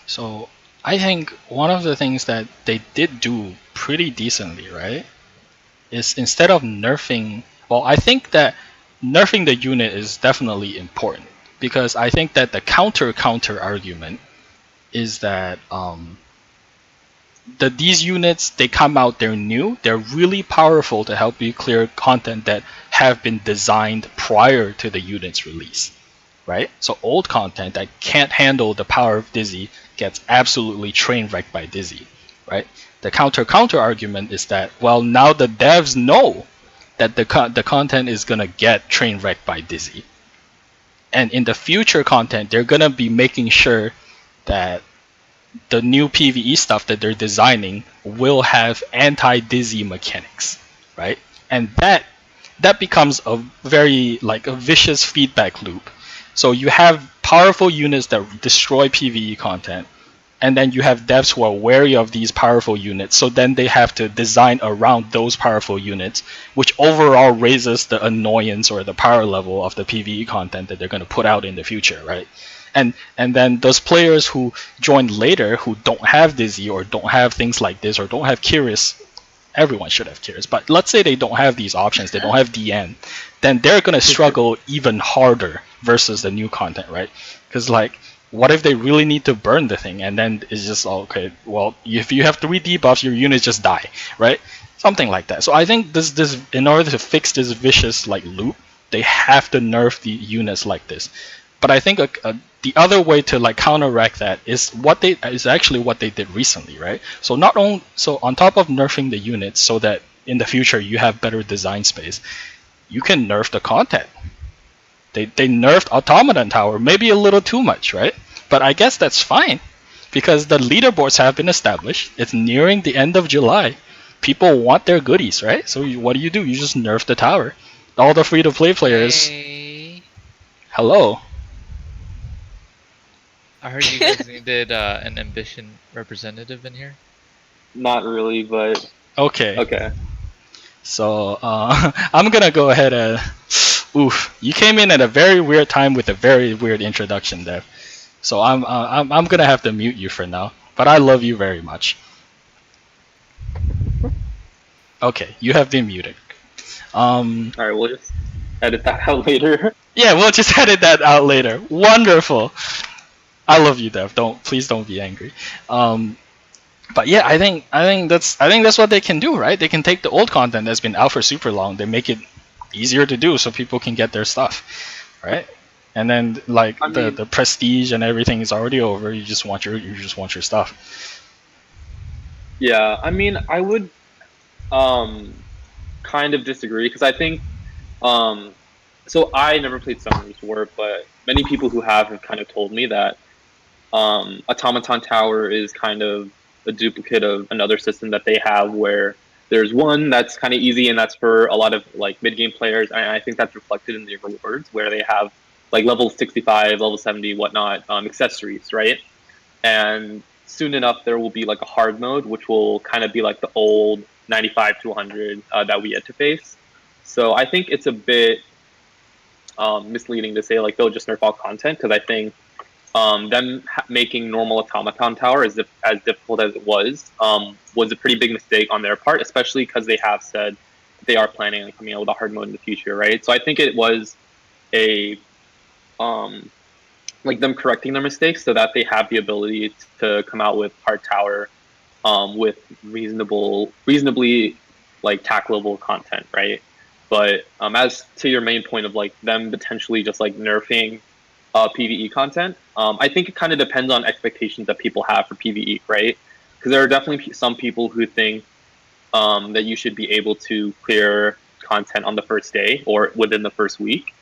So I think one of the things that they did do pretty decently, right, is instead of nerfing, well, I think that nerfing the unit is definitely important because I think that the counter argument is that these units, they come out, they're new, they're really powerful to help you clear content that have been designed prior to the unit's release, right? So old content that can't handle the power of Dizzy gets absolutely train wrecked by Dizzy, right? The counter argument is that, well, now the devs know that the content is gonna get train wrecked by Dizzy, and in the future content, they're gonna be making sure that the new PvE stuff that they're designing will have anti-Dizzy mechanics, right? And that becomes a very like a vicious feedback loop. So you have powerful units that destroy PvE content, and then you have devs who are wary of these powerful units, so then they have to design around those powerful units, which overall raises the annoyance or the power level of the PvE content that they're going to put out in the future, right? And then those players who join later who don't have Dizzy or don't have things like this or don't have Curious, everyone should have Curious, but let's say they don't have these options, they don't have DN, then they're going to struggle even harder versus the new content, right? Because like, what if they really need to burn the thing and then it's just okay, well, if you have 3 debuffs, your units just die, right? Something like that. So I think this in order to fix this vicious like loop, they have to nerf the units like this. But I think the other way to like counteract that is actually what they did recently, right? So on top of nerfing the units so that in the future you have better design space, you can nerf the content. They nerfed Automaton Tower, maybe a little too much, right? But I guess that's fine because the leaderboards have been established. It's nearing the end of July. People want their goodies, right? So what do? You just nerf the tower. All the free-to-play players. Hey, Hello. I heard you guys needed an ambition representative in here. Not really, but Okay. okay. So I'm gonna go ahead and. Oof! You came in at a very weird time with a very weird introduction, Dev. So I'm gonna have to mute you for now. But I love you very much. Okay, you have been muted. All right, we'll just edit that out later. Yeah, we'll just edit that out later. Wonderful. I love you, Dev. Please don't be angry. But yeah, I think that's what they can do, right? They can take the old content that's been out for super long, they make it easier to do so people can get their stuff, right? And then like the prestige and everything is already over. You just want your stuff. Yeah, I mean, I would kind of disagree because I think so I never played Summoners War, but many people who have kind of told me that Automaton Tower is kind of a duplicate of another system that they have where there's one that's kind of easy and that's for a lot of like mid-game players, and I think that's reflected in the rewards where they have like level 65, level 70, whatnot, accessories, right? And soon enough there will be like a hard mode which will kind of be like the old 95 to 100 that we had to face. So I think it's a bit misleading to say like they'll just nerf all content, because I think them making normal Automaton Tower as difficult as it was a pretty big mistake on their part, especially because they have said they are planning on coming out with a hard mode in the future, right? So I think it was a like them correcting their mistakes so that they have the ability to come out with hard tower with reasonably like tack level content, right? But as to your main point of like them potentially just like nerfing PvE content, I think it kind of depends on expectations that people have for PvE, right? Because there are definitely some people who think that you should be able to clear content on the first day or within the first week.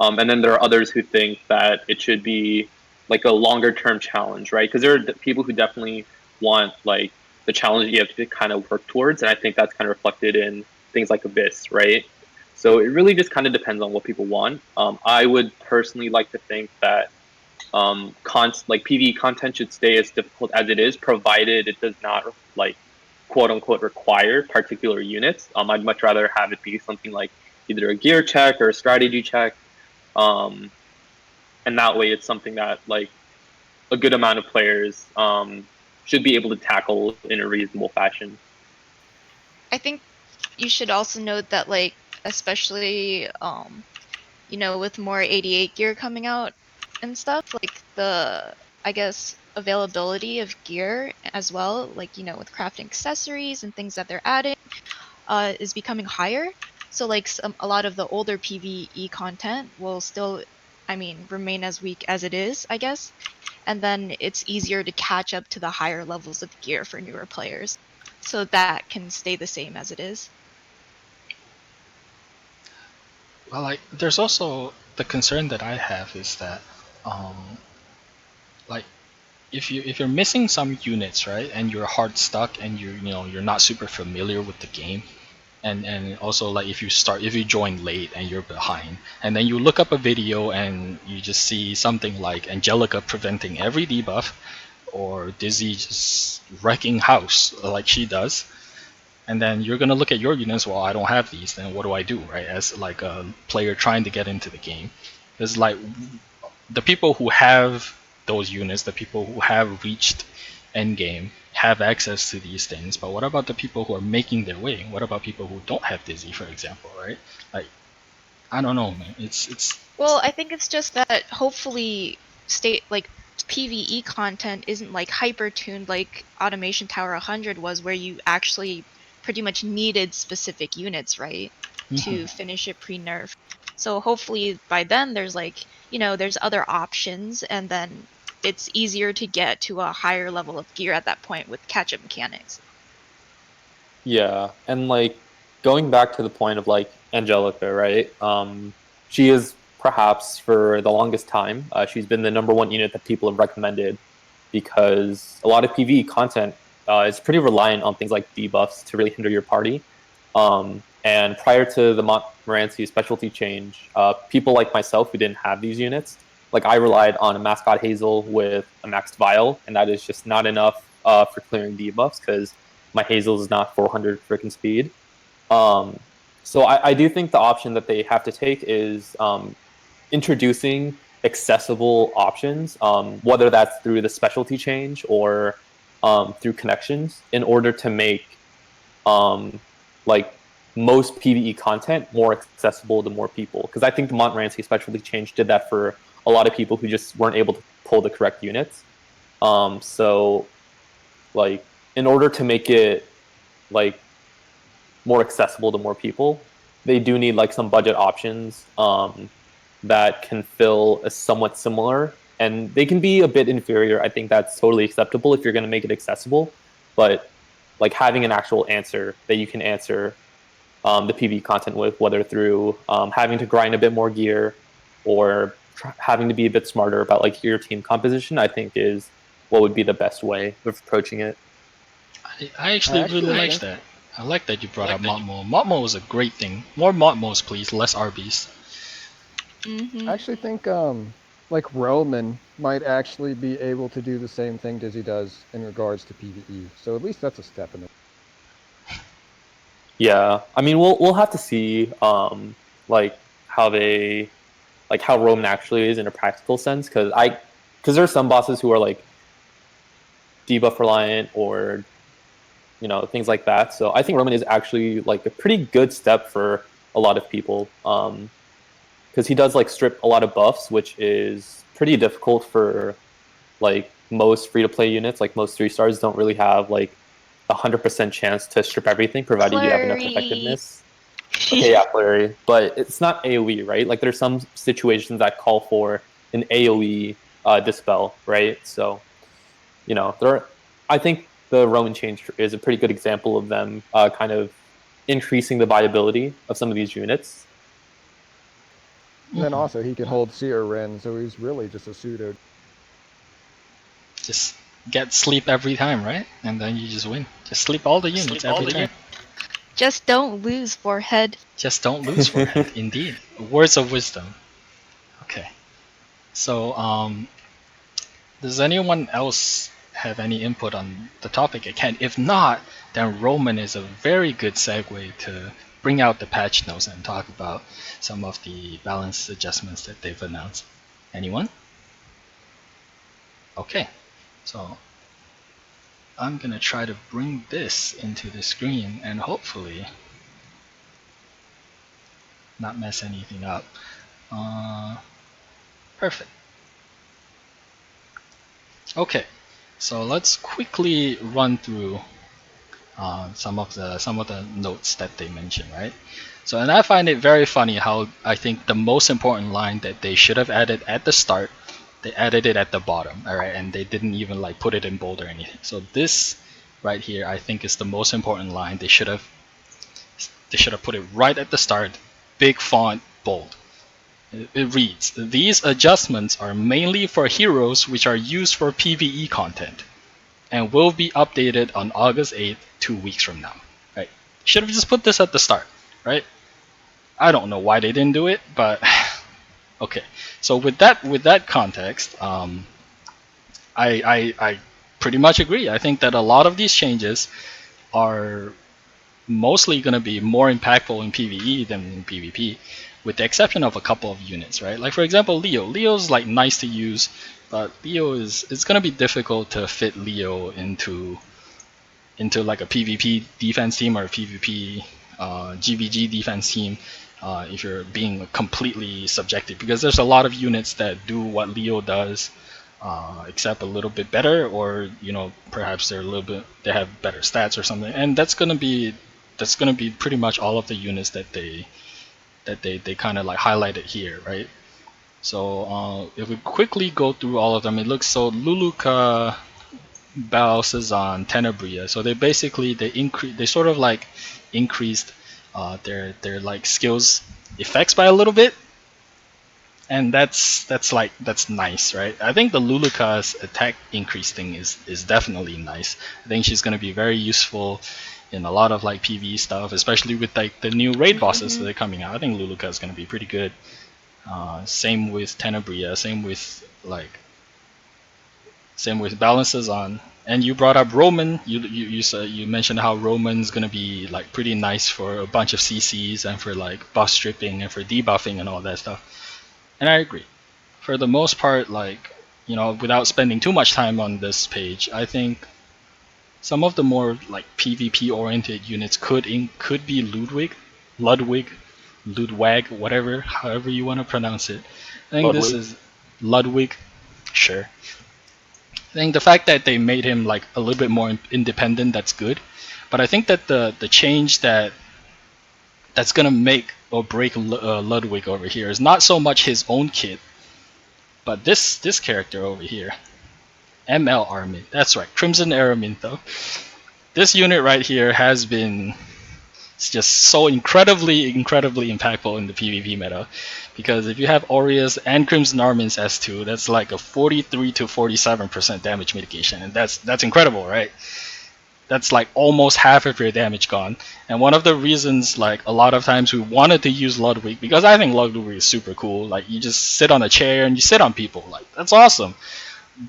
And then there are others who think that it should be like a longer term challenge, right? Because there are people who definitely want like the challenge you have to kind of work towards. And I think that's kind of reflected in things like Abyss, right? So it really just kind of depends on what people want. I would personally like to think that like PvE content should stay as difficult as it is, provided it does not like quote unquote require particular units. I'd much rather have it be something like either a gear check or a strategy check. And that way it's something that like a good amount of players should be able to tackle in a reasonable fashion. I think you should also note that, like, especially, with more 88 gear coming out and stuff, like I guess, availability of gear as well, like, with crafting accessories and things that they're adding, is becoming higher. So, like, a lot of the older PvE content will still, remain as weak as it is, I guess. And then it's easier to catch up to the higher levels of gear for newer players. So that can stay the same as it is. Well, like, there's also the concern that I have is that, like, if you're missing some units, right, and you're hard stuck and you're not super familiar with the game, and also like if you join late and you're behind, and then you look up a video and you just see something like Angelica preventing every debuff, or Dizzy just wrecking house like she does. And then you're gonna look at your units. Well, I don't have these. Then what do I do, right? As like a player trying to get into the game, it's like the people who have those units, the people who have reached endgame, have access to these things. But what about the people who are making their way? What about people who don't have Dizzy, for example, right? Like, I don't know, man. It's. Well, I think it's just that hopefully PvE content isn't like hyper tuned like Automation Tower 100 was, where you actually pretty much needed specific units, right, to finish it pre-nerf. So hopefully by then there's like there's other options, and then it's easier to get to a higher level of gear at that point with catch-up mechanics. Yeah, and like going back to the point of like Angelica, right? She is perhaps for the longest time, she's been the number one unit that people have recommended because a lot of PvE content is pretty reliant on things like debuffs to really hinder your party. And prior to the Montmorency specialty change, people like myself who didn't have these units, like I relied on a Mascot Hazel with a maxed Vial, and that is just not enough for clearing debuffs because my Hazel is not 400 freaking speed. So I do think the option that they have to take is introducing accessible options, whether that's through the specialty change or through connections, in order to make like most PvE content more accessible to more people. Because I think the Montmorency specialty change did that for a lot of people who just weren't able to pull the correct units. So like in order to make it like more accessible to more people, they do need like some budget options that can fill a somewhat similar, and they can be a bit inferior. I think that's totally acceptable if you're going to make it accessible, but like having an actual answer that you can answer the PvE content with, whether through having to grind a bit more gear or having to be a bit smarter about like your team composition, I think is what would be the best way of approaching it. I actually really like that. I like that you brought up Montmo. Montmo is a great thing. More Montmos, please. Less RBs. I actually think like Roman might actually be able to do the same thing Dizzy does in regards to PvE. So at least that's a step in the. Yeah, I mean we'll have to see like how Roman actually is in a practical sense, because there are some bosses who are like debuff reliant or things like that. So I think Roman is actually like a pretty good step for a lot of people, because he does like strip a lot of buffs, which is pretty difficult for like most free-to-play units. Like most 3-stars don't really have like 100% chance to strip everything, provided you have enough effectiveness. Okay, yeah, Flurry, but it's not AoE, right? Like there's some situations that call for an AoE dispel, right? So I think the Roman change is a pretty good example of them kind of increasing the viability of some of these units. And then also he can hold Seer Ren, so he's really just a pseudo. Just get sleep every time, right? And then you just win. Just sleep all the units every time. Just don't lose, forehead. Just don't lose, forehead. Indeed. Words of wisdom. Okay. So, does anyone else have any input on the topic at hand? If not, then Roman is a very good segue to bring out the patch notes and talk about some of the balance adjustments that they've announced. Anyone? Okay, so I'm gonna try to bring this into the screen and hopefully not mess anything up. Perfect. Okay, so let's quickly run through some of the notes that they mentioned, right? So, and I find it very funny how I think the most important line that they should have added at the start, they added it at the bottom, all right, and they didn't even like put it in bold or anything. So this right here, I think, is the most important line. They should have put it right at the start, big font, bold. It reads, "These adjustments are mainly for heroes which are used for PvE content and will be updated on August 8th, 2 weeks from now." Right? Should have just put this at the start, right? I don't know why they didn't do it, but okay. So with that context, I pretty much agree. I think that a lot of these changes are mostly going to be more impactful in PvE than in PvP, with the exception of a couple of units, right? Like for example, Leo. Leo's like nice to use, but it's going to be difficult to fit Leo into like a PvP defense team or a PvP GVG defense team if you're being completely subjective, because there's a lot of units that do what Leo does, except a little bit better, or perhaps they have better stats or something, and that's gonna be pretty much all of the units that they kind of like highlighted here, right? So if we quickly go through all of them, it looks so Luluka, Balsazan, Tenebria. So they sort of like increased their like skills effects by a little bit, and that's nice, right? I think the Luluka's attack increase thing is definitely nice. I think she's gonna be very useful in a lot of like PvE stuff, especially with like the new raid bosses that are coming out. I think Luluka is gonna be pretty good. Same with Tenebria, same with balances on. And you brought up Roman. You mentioned how Roman's gonna be like pretty nice for a bunch of CCs and for like buff stripping and for debuffing and all that stuff. And I agree. For the most part, like, without spending too much time on this page, I think some of the more like PvP oriented units could be Ludwig, whatever, however you want to pronounce it. I think this is Ludwig, sure. I think the fact that they made him like a little bit more independent, that's good. But I think that the change that's gonna make or break Ludwig over here is not so much his own kit, but this character over here, ML Armin. That's right, Crimson Araminto. This unit right here has been just so incredibly impactful in the PvP meta, because if you have Aureus and Crimson Armin's S2, that's like a 43 to 47% damage mitigation, and that's incredible, right? That's like almost half of your damage gone. And one of the reasons, like, a lot of times we wanted to use Ludwig, because I think Ludwig is super cool. Like, you just sit on a chair and you sit on people. Like, that's awesome.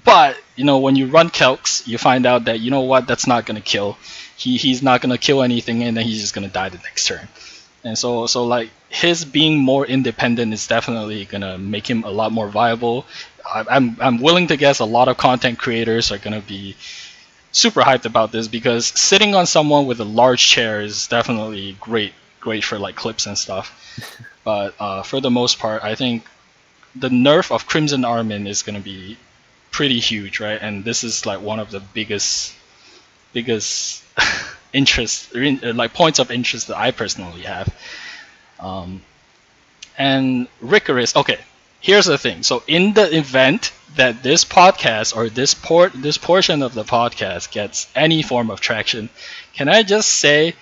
But, when you run Kelks, you find out that, that's not going to kill. He's not going to kill anything, and then he's just going to die the next turn. And so like, his being more independent is definitely going to make him a lot more viable. I'm willing to guess a lot of content creators are going to be super hyped about this, because sitting on someone with a large chair is definitely great for like clips and stuff. But for the most part, I think the nerf of Crimson Armin is going to be pretty huge, right? And this is like one of the biggest interest, like points of interest that I personally have. And Ricorous, okay, here's the thing. So in the event that this podcast or this portion of the podcast gets any form of traction, can I just say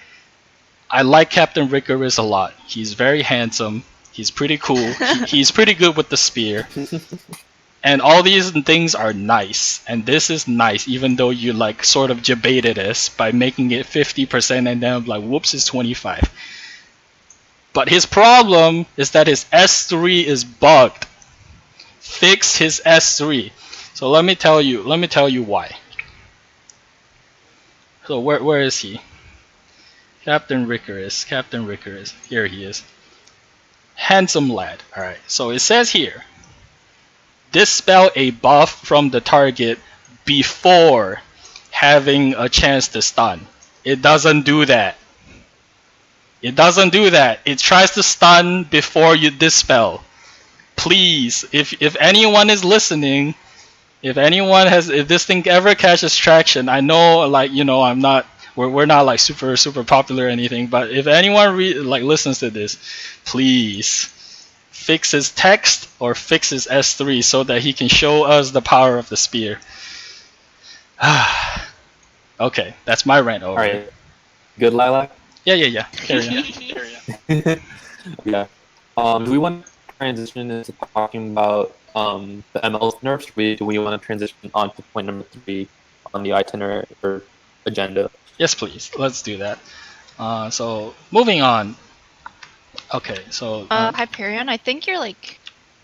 I like Captain Ricorous a lot. He's very handsome. He's pretty cool. He's pretty good with the spear. And all these things are nice, and this is nice, even though you like sort of debated us by making it 50% and then like, whoops, it's 25. But his problem is that his S3 is bugged. Fix his S3. So let me tell you why. So where is he? Captain Ricorous. Here he is. Handsome lad. Alright, so it says here, dispel a buff from the target before having a chance to stun. It doesn't do that. It tries to stun before you dispel. Please, if anyone is listening, if this thing ever catches traction, I know, like, we're not like super popular or anything, but if anyone listens to this, please fix his text or fix his S3 so that he can show us the power of the spear. Okay, that's my rant over. Alright. Good, Lilac? Yeah. Carry on. Yeah. Do we want to transition into talking about the ML nerfs? Do we want to transition on to point number 3 on the itinerary or agenda? Yes, please. Let's do that. So moving on. Okay, so Hyperion, I think your like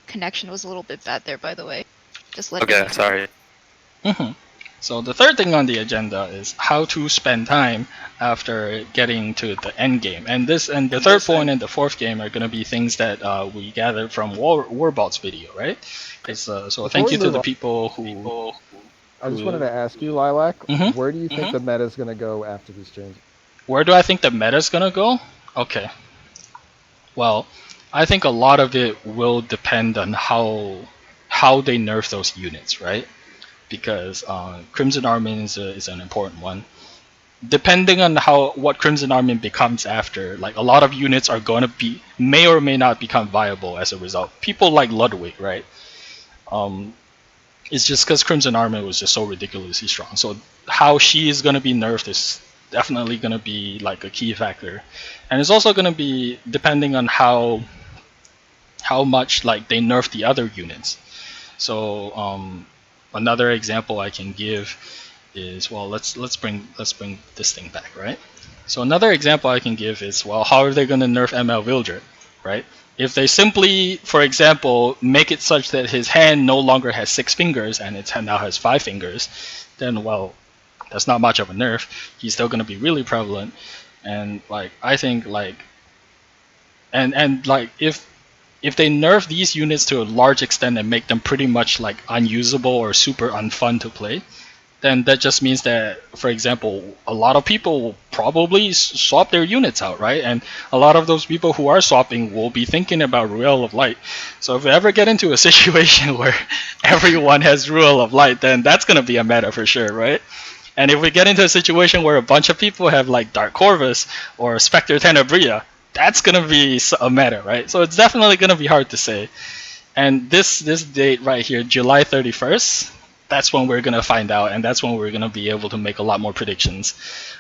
connection was a little bit bad there, by the way. Just let Okay, sorry. So the third thing on the agenda is how to spend time after getting to the end game, and the third point and the fourth game are going to be things that we gathered from Warbolt's video, right? So thank you to the people who. I just wanted to ask you, Lilac, where do you think the meta is going to go after these changes? Where do I think the meta is going to go? Okay. Well, I think a lot of it will depend on how they nerf those units, right? Because Crimson Armin is an important one. depending on what Crimson Army becomes after, like a lot of units are going to may or may not become viable as a result. People like Ludwig, right? It's just because Crimson Army was just so ridiculously strong. So how she is going to be nerfed is definitely going to be like a key factor, and it's also going to be depending on how much like they nerf the other units. So another example I can give is, well, let's bring this thing back, right? So another example I can give is, well, how are they going to nerf ML Wildred, right? If they simply, for example, make it such that his hand no longer has 6 fingers and its hand now has 5 fingers, then, well, that's not much of a nerf. He's still going to be really prevalent, and like I think like and like if they nerf these units to a large extent and make them pretty much like unusable or super unfun to play, then that just means that, for example, a lot of people will probably swap their units out, right? And a lot of those people who are swapping will be thinking about Ruel of Light. So if we ever get into a situation where everyone has Ruel of Light, then that's going to be a meta for sure, right? And if we get into a situation where a bunch of people have like Dark Corvus or Spectre Tenebria, that's going to be a meta, right? So it's definitely going to be hard to say. And this date right here, July 31st, that's when we're going to find out, and that's when we're going to be able to make a lot more predictions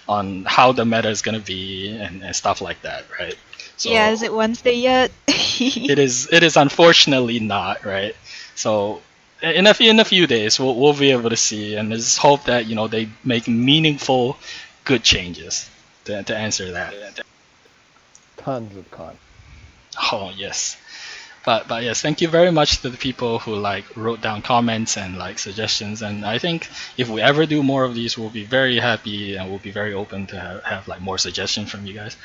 on how the meta is going to be and stuff like that, right? So yeah, is it Wednesday yet? it is unfortunately not, right? So in a few days we'll be able to see, and there's hope that, you know, they make meaningful good changes to answer that. Tons of content. Oh yes. But yes, thank you very much to the people who like wrote down comments and like suggestions. And I think if we ever do more of these, we'll be very happy and we'll be very open to have like more suggestions from you guys.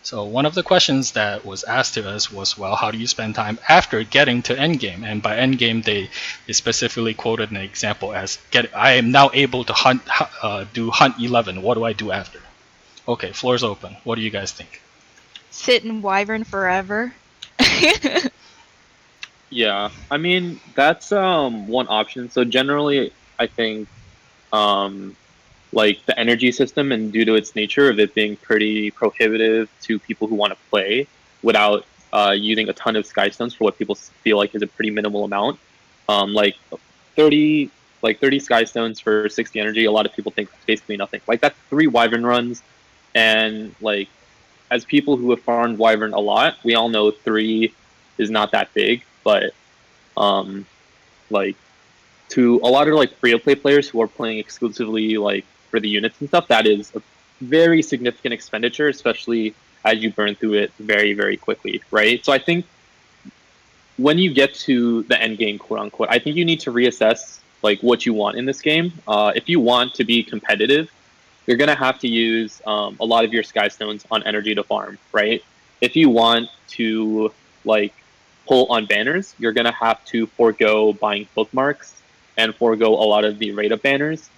So one of the questions that was asked to us was, well, how do you spend time after getting to endgame? And by endgame, they specifically quoted an example as, I am now able to do hunt 11. What do I do after? Okay, floor's open. What do you guys think? Sit in Wyvern forever. Yeah, I mean that's one option. So generally, I think like the energy system, and due to its nature of it being pretty prohibitive to people who want to play without using a ton of sky stones for what people feel like is a pretty minimal amount, like 30 sky stones for 60 energy. A lot of people think it's basically nothing. Like that's 3 Wyvern runs, and like as people who have farmed Wyvern a lot, we all know 3 is not that big. But like to a lot of like free to play players who are playing exclusively like for the units and stuff, that is a very significant expenditure, especially as you burn through it very, very quickly, right? So I think when you get to the end game, quote unquote, I think you need to reassess like what you want in this game. If you want to be competitive, you're gonna have to use a lot of your sky stones on energy to farm, right? If you want to like pull on banners, you're gonna have to forego buying bookmarks and forego a lot of the rate up banners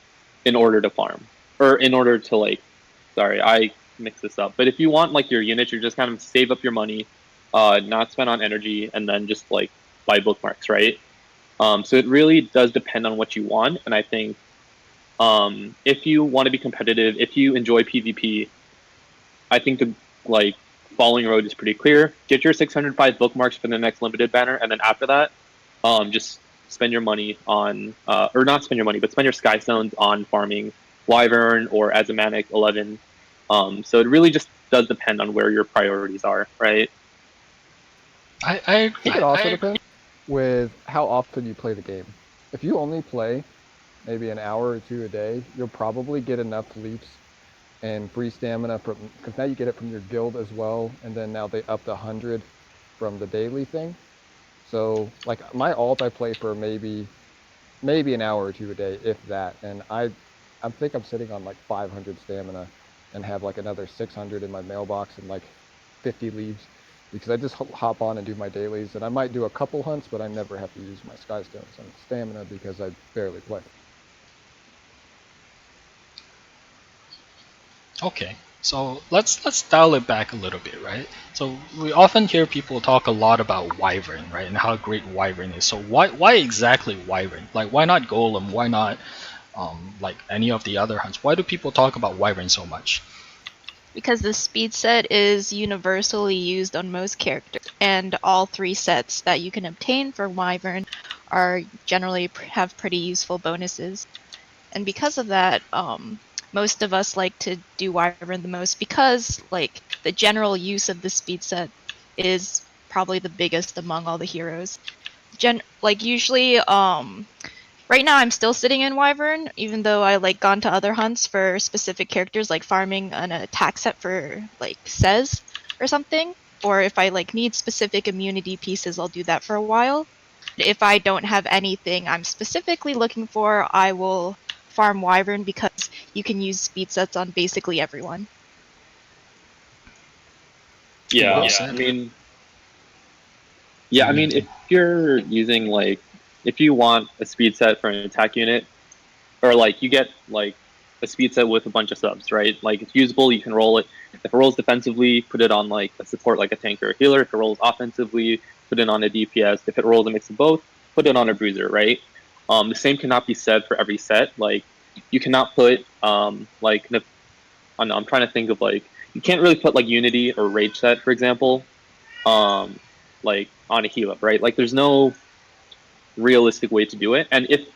in order to farm, or in order to like, sorry, I mixed this up. But if you want like your units, you're just kind of save up your money, not spend on energy, and then just like buy bookmarks, right? So it really does depend on what you want, and I think if you want to be competitive, if you enjoy PvP, I think the like following road is pretty clear. Get your 605 bookmarks for the next limited banner, and then after that, just spend your money on, or not spend your money, but spend your sky stones on farming Wyvern or Azimanic 11. So it really just does depend on where your priorities are, right? I think it also depends with how often you play the game. If you only play maybe an hour or 2 a day, you'll probably get enough leaps and free stamina from, because now you get it from your guild as well, and then now they upped 100 from the daily thing. So like my alt, I play for maybe an hour or 2 a day, if that, and I think I'm sitting on like 500 stamina and have like another 600 in my mailbox and like 50 leaves, because I just hop on and do my dailies, and I might do a couple hunts, but I never have to use my sky stones and stamina because I barely play. Okay, so let's dial it back a little bit, right? So we often hear people talk a lot about Wyvern, right, and how great Wyvern is. So why exactly Wyvern? Like, why not Golem? Why not like any of the other hunts? Why do people talk about Wyvern so much? Because the speed set is universally used on most characters, and all 3 sets that you can obtain for Wyvern are generally have pretty useful bonuses. And because of that, most of us like to do Wyvern the most because like the general use of the speed set is probably the biggest among all the heroes. Usually, right now I'm still sitting in Wyvern, even though I like gone to other hunts for specific characters, like farming an attack set for like Sez or something. Or if I like need specific immunity pieces, I'll do that for a while. If I don't have anything I'm specifically looking for, I will farm Wyvern because you can use speed sets on basically everyone. Yeah, Well said. I mean, if you're using like, if you want a speed set for an attack unit, or like you get like a speed set with a bunch of subs, right? Like it's usable, you can roll it. If it rolls defensively, put it on like a support like a tank or a healer. If it rolls offensively, put it on a DPS. If it rolls a mix of both, put it on a bruiser, right? The same cannot be said for every set. Like you cannot put like I don't know, I'm trying to think of like, you can't really put like Unity or Rage set, for example, like on a heal up, right? Like there's no realistic way to do it. And if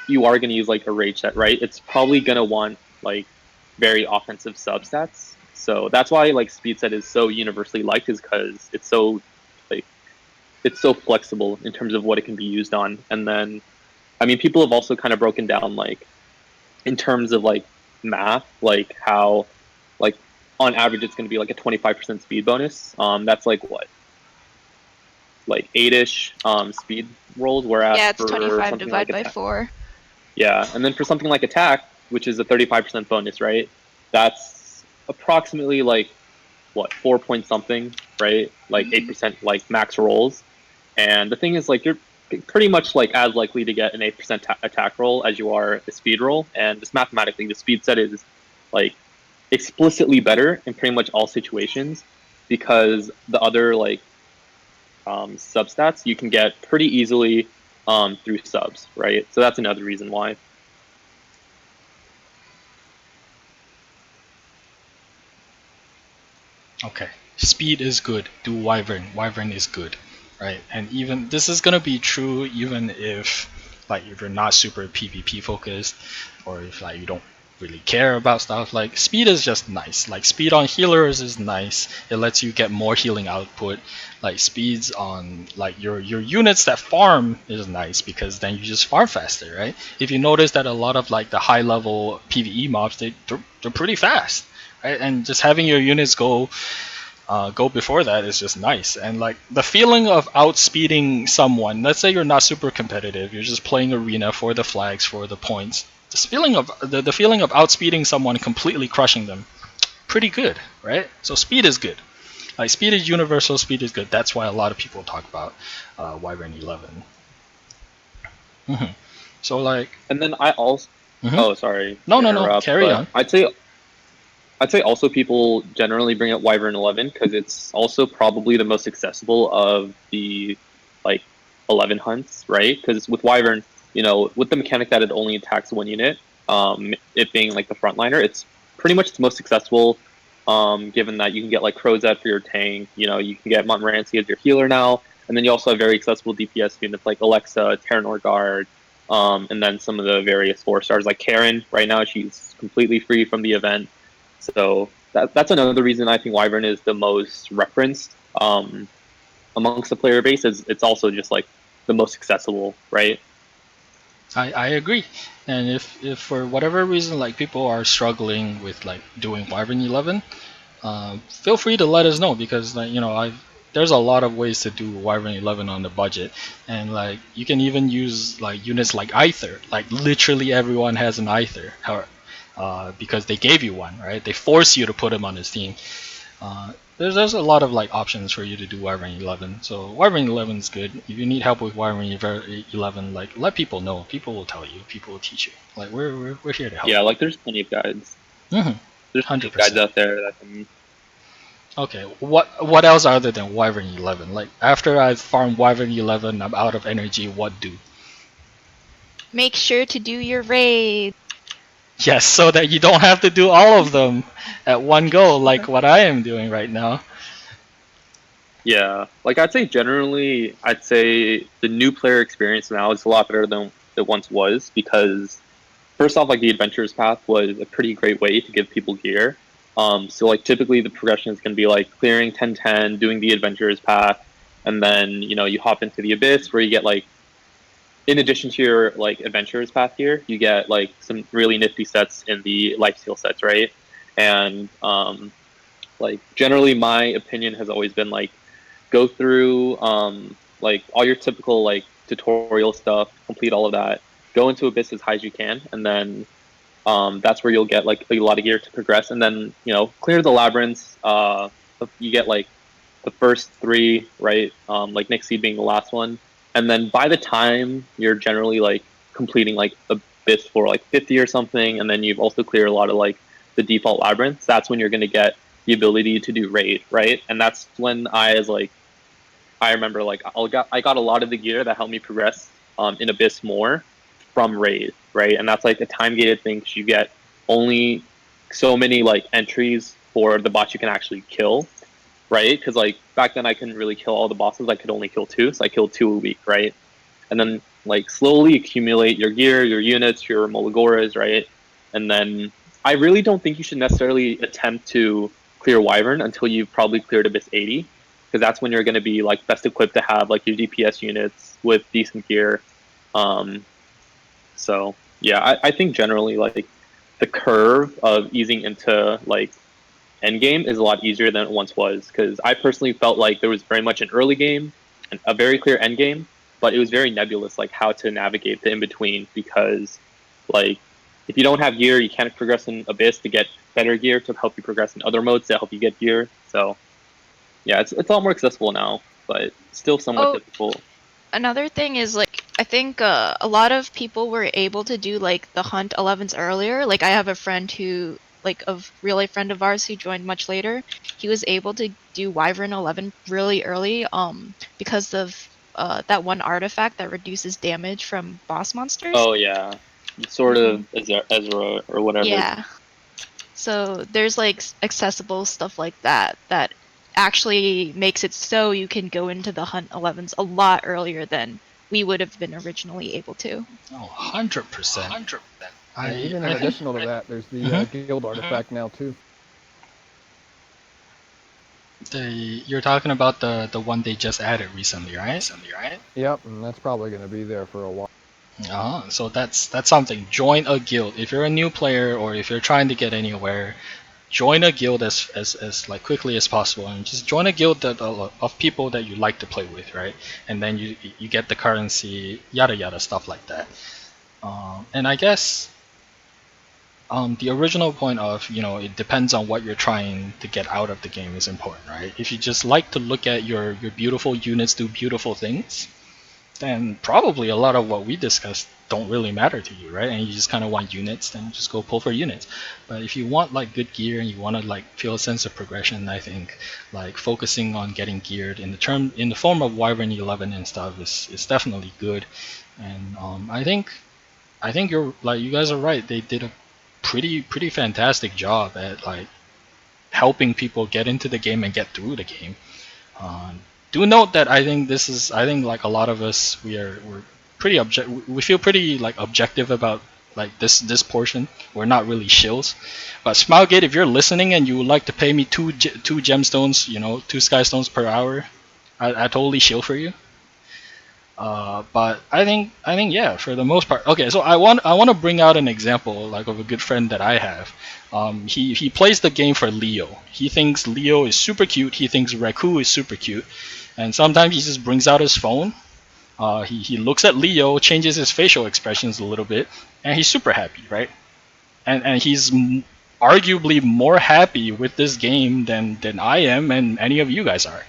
you are going to use like a Rage set, right, it's probably going to want like very offensive substats. So that's why like speed set is so universally liked, is because it's so like, it's so flexible in terms of what it can be used on. And then, I mean, people have also kind of broken down like in terms of like math, like how like on average it's going to be like a 25% speed bonus. That's like what, like 8-ish speed rolls, whereas Yeah, it's for 25 something like divided by 4. yeah, and then for something like attack, which is a 35% bonus, right? That's approximately like what, 4 point something, right? Like 8% like max rolls. And the thing is, like, you're pretty much like as likely to get an 8% attack roll as you are a speed roll. And just mathematically, the speed set is like explicitly better in pretty much all situations, because the other like substats you can get pretty easily through subs, right? So that's another reason why. Okay, speed is good. Do Wyvern. Wyvern is good, right? And even this is gonna be true even if like if you're not super PvP focused, or if like you don't really care about stuff. Like speed is just nice. Like speed on healers is nice. It lets you get more healing output. Like speeds on like your units that farm is nice because then you just farm faster, right? If you notice that a lot of like the high level PvE mobs they're pretty fast. Right? And just having your units go before that is just nice. And like the feeling of outspeeding someone, let's say you're not super competitive, you're just playing arena for the flags, for the points. This feeling of the feeling of outspeeding someone, completely crushing them, pretty good, right? So speed is good. Like speed is universal, speed is good. That's why a lot of people talk about Wyvern 11. Mm-hmm. So like, And then I also, oh sorry, no, to no, no, interrupt, carry but on. I'd say also people generally bring up Wyvern 11 because it's also probably the most accessible of the like 11 hunts, right? Because with Wyvern, you know, with the mechanic that it only attacks one unit, it being like the frontliner, it's pretty much the most accessible. Given that you can get like Crozet for your tank, you know, you can get Montmorency as your healer now, and then you also have very accessible DPS units like Alexa, Terran Guard, and then some of the various 4-stars like Karen. Right now, she's completely free from the event. So that's another reason I think Wyvern is the most referenced amongst the player base. Is it's also just like the most accessible, right? I agree. And if for whatever reason like people are struggling with like doing Wyvern 11, feel free to let us know because like you know there's a lot of ways to do Wyvern 11 on the budget, and like you can even use like units like Aether. Like literally everyone has an Aether, because they gave you one, right? They force you to put him on his team. There's a lot of like options for you to do Wyvern 11. So Wyvern 11 is good. If you need help with Wyvern 11, like let people know. People will tell you. People will teach you. Like we're here to help. Yeah, like there's plenty of guides. Mm-hmm. There's plenty of guides out there that can. Okay, what else other than Wyvern 11? Like after I farm Wyvern 11, I'm out of energy. What do? make sure to do your raid. Yes, so that you don't have to do all of them at one go, like what I am doing right now. Yeah, like I'd say generally, I'd say the new player experience now is a lot better than it once was because first off, like the adventurers path was a pretty great way to give people gear. So like typically the progression is going to be like clearing 10-10, doing the adventurers path, and then you hop into the abyss where you get like in addition to your like adventurers path gear, you get like some really nifty sets in the lifesteal sets, right? And like generally my opinion has always been like go through like all your typical like tutorial stuff, complete all of that, go into abyss as high as you can, and then that's where you'll get like a lot of gear to progress, and then clear the labyrinths. You get like the first three, right? Like Nick Seed being the last one, and then by the time you're generally like completing like abyss for like 50 or something, and then you've also cleared a lot of like the default labyrinths. That's when you're gonna get the ability to do raid, right? And that's when I remember like I got a lot of the gear that helped me progress in abyss more from raid, right? And that's like a time gated thing because you get only so many like entries for the bots you can actually kill, right? Because like back then I couldn't really kill all the bosses. I could only kill two, so I killed two a week, right? And then like slowly accumulate your gear, your units, your Moligoras, right? And then I really don't think you should necessarily attempt to clear Wyvern until you've probably cleared Abyss 80, because that's when you're going to be like best equipped to have like your DPS units with decent gear. So yeah, I think generally like the curve of easing into like endgame is a lot easier than it once was, because I personally felt like there was very much an early game and a very clear end game, but it was very nebulous like how to navigate the in between, because like if you don't have gear, you can't progress in abyss to get better gear to help you progress in other modes that help you get gear. So yeah, it's a lot more accessible now, but still somewhat difficult. Another thing is like I think a lot of people were able to do like the hunt 11s earlier. Like I have a friend who like a real life friend of ours who joined much later. He was able to do Wyvern 11 really early because of that one artifact that reduces damage from boss monsters. Oh yeah, sort of Ezra or whatever. Yeah. So there's like accessible stuff like that that actually makes it so you can go into the hunt 11s a lot earlier than we would have been originally able to. Oh, 100%. And even in additional to that, there's the guild artifact now too. You're talking about the one they just added recently, right? Yep, and that's probably going to be there for a while. So that's something. Join a guild. If you're a new player or if you're trying to get anywhere, join a guild as like quickly as possible, and just join a guild that of people that you like to play with, right? And then you get the currency, yada yada, stuff like that. And I guess the original point of it depends on what you're trying to get out of the game is important, right? If you just like to look at your beautiful units do beautiful things, then probably a lot of what we discussed don't really matter to you, right? And you just kind of want units, then just go pull for units. But if you want like good gear and you want to like feel a sense of progression, I think like focusing on getting geared in the form of Wyvern 11 and stuff is definitely good. And I think you're like, you guys are right. They did a pretty fantastic job at like helping people get into the game and get through the game. Do note that I think like a lot of us we're pretty we feel pretty like objective about like this portion. We're not really shills. But Smilegate, if you're listening and you would like to pay me two gemstones, 2 sky stones per hour, I totally shill for you. But I think yeah, for the most part. Okay, so I want to bring out an example like of a good friend that I have. He plays the game for Leo. He thinks Leo is super cute. He thinks Raku is super cute, and sometimes he just brings out his phone. He looks at Leo, changes his facial expressions a little bit, and he's super happy, right? And he's arguably more happy with this game than I am and any of you guys are.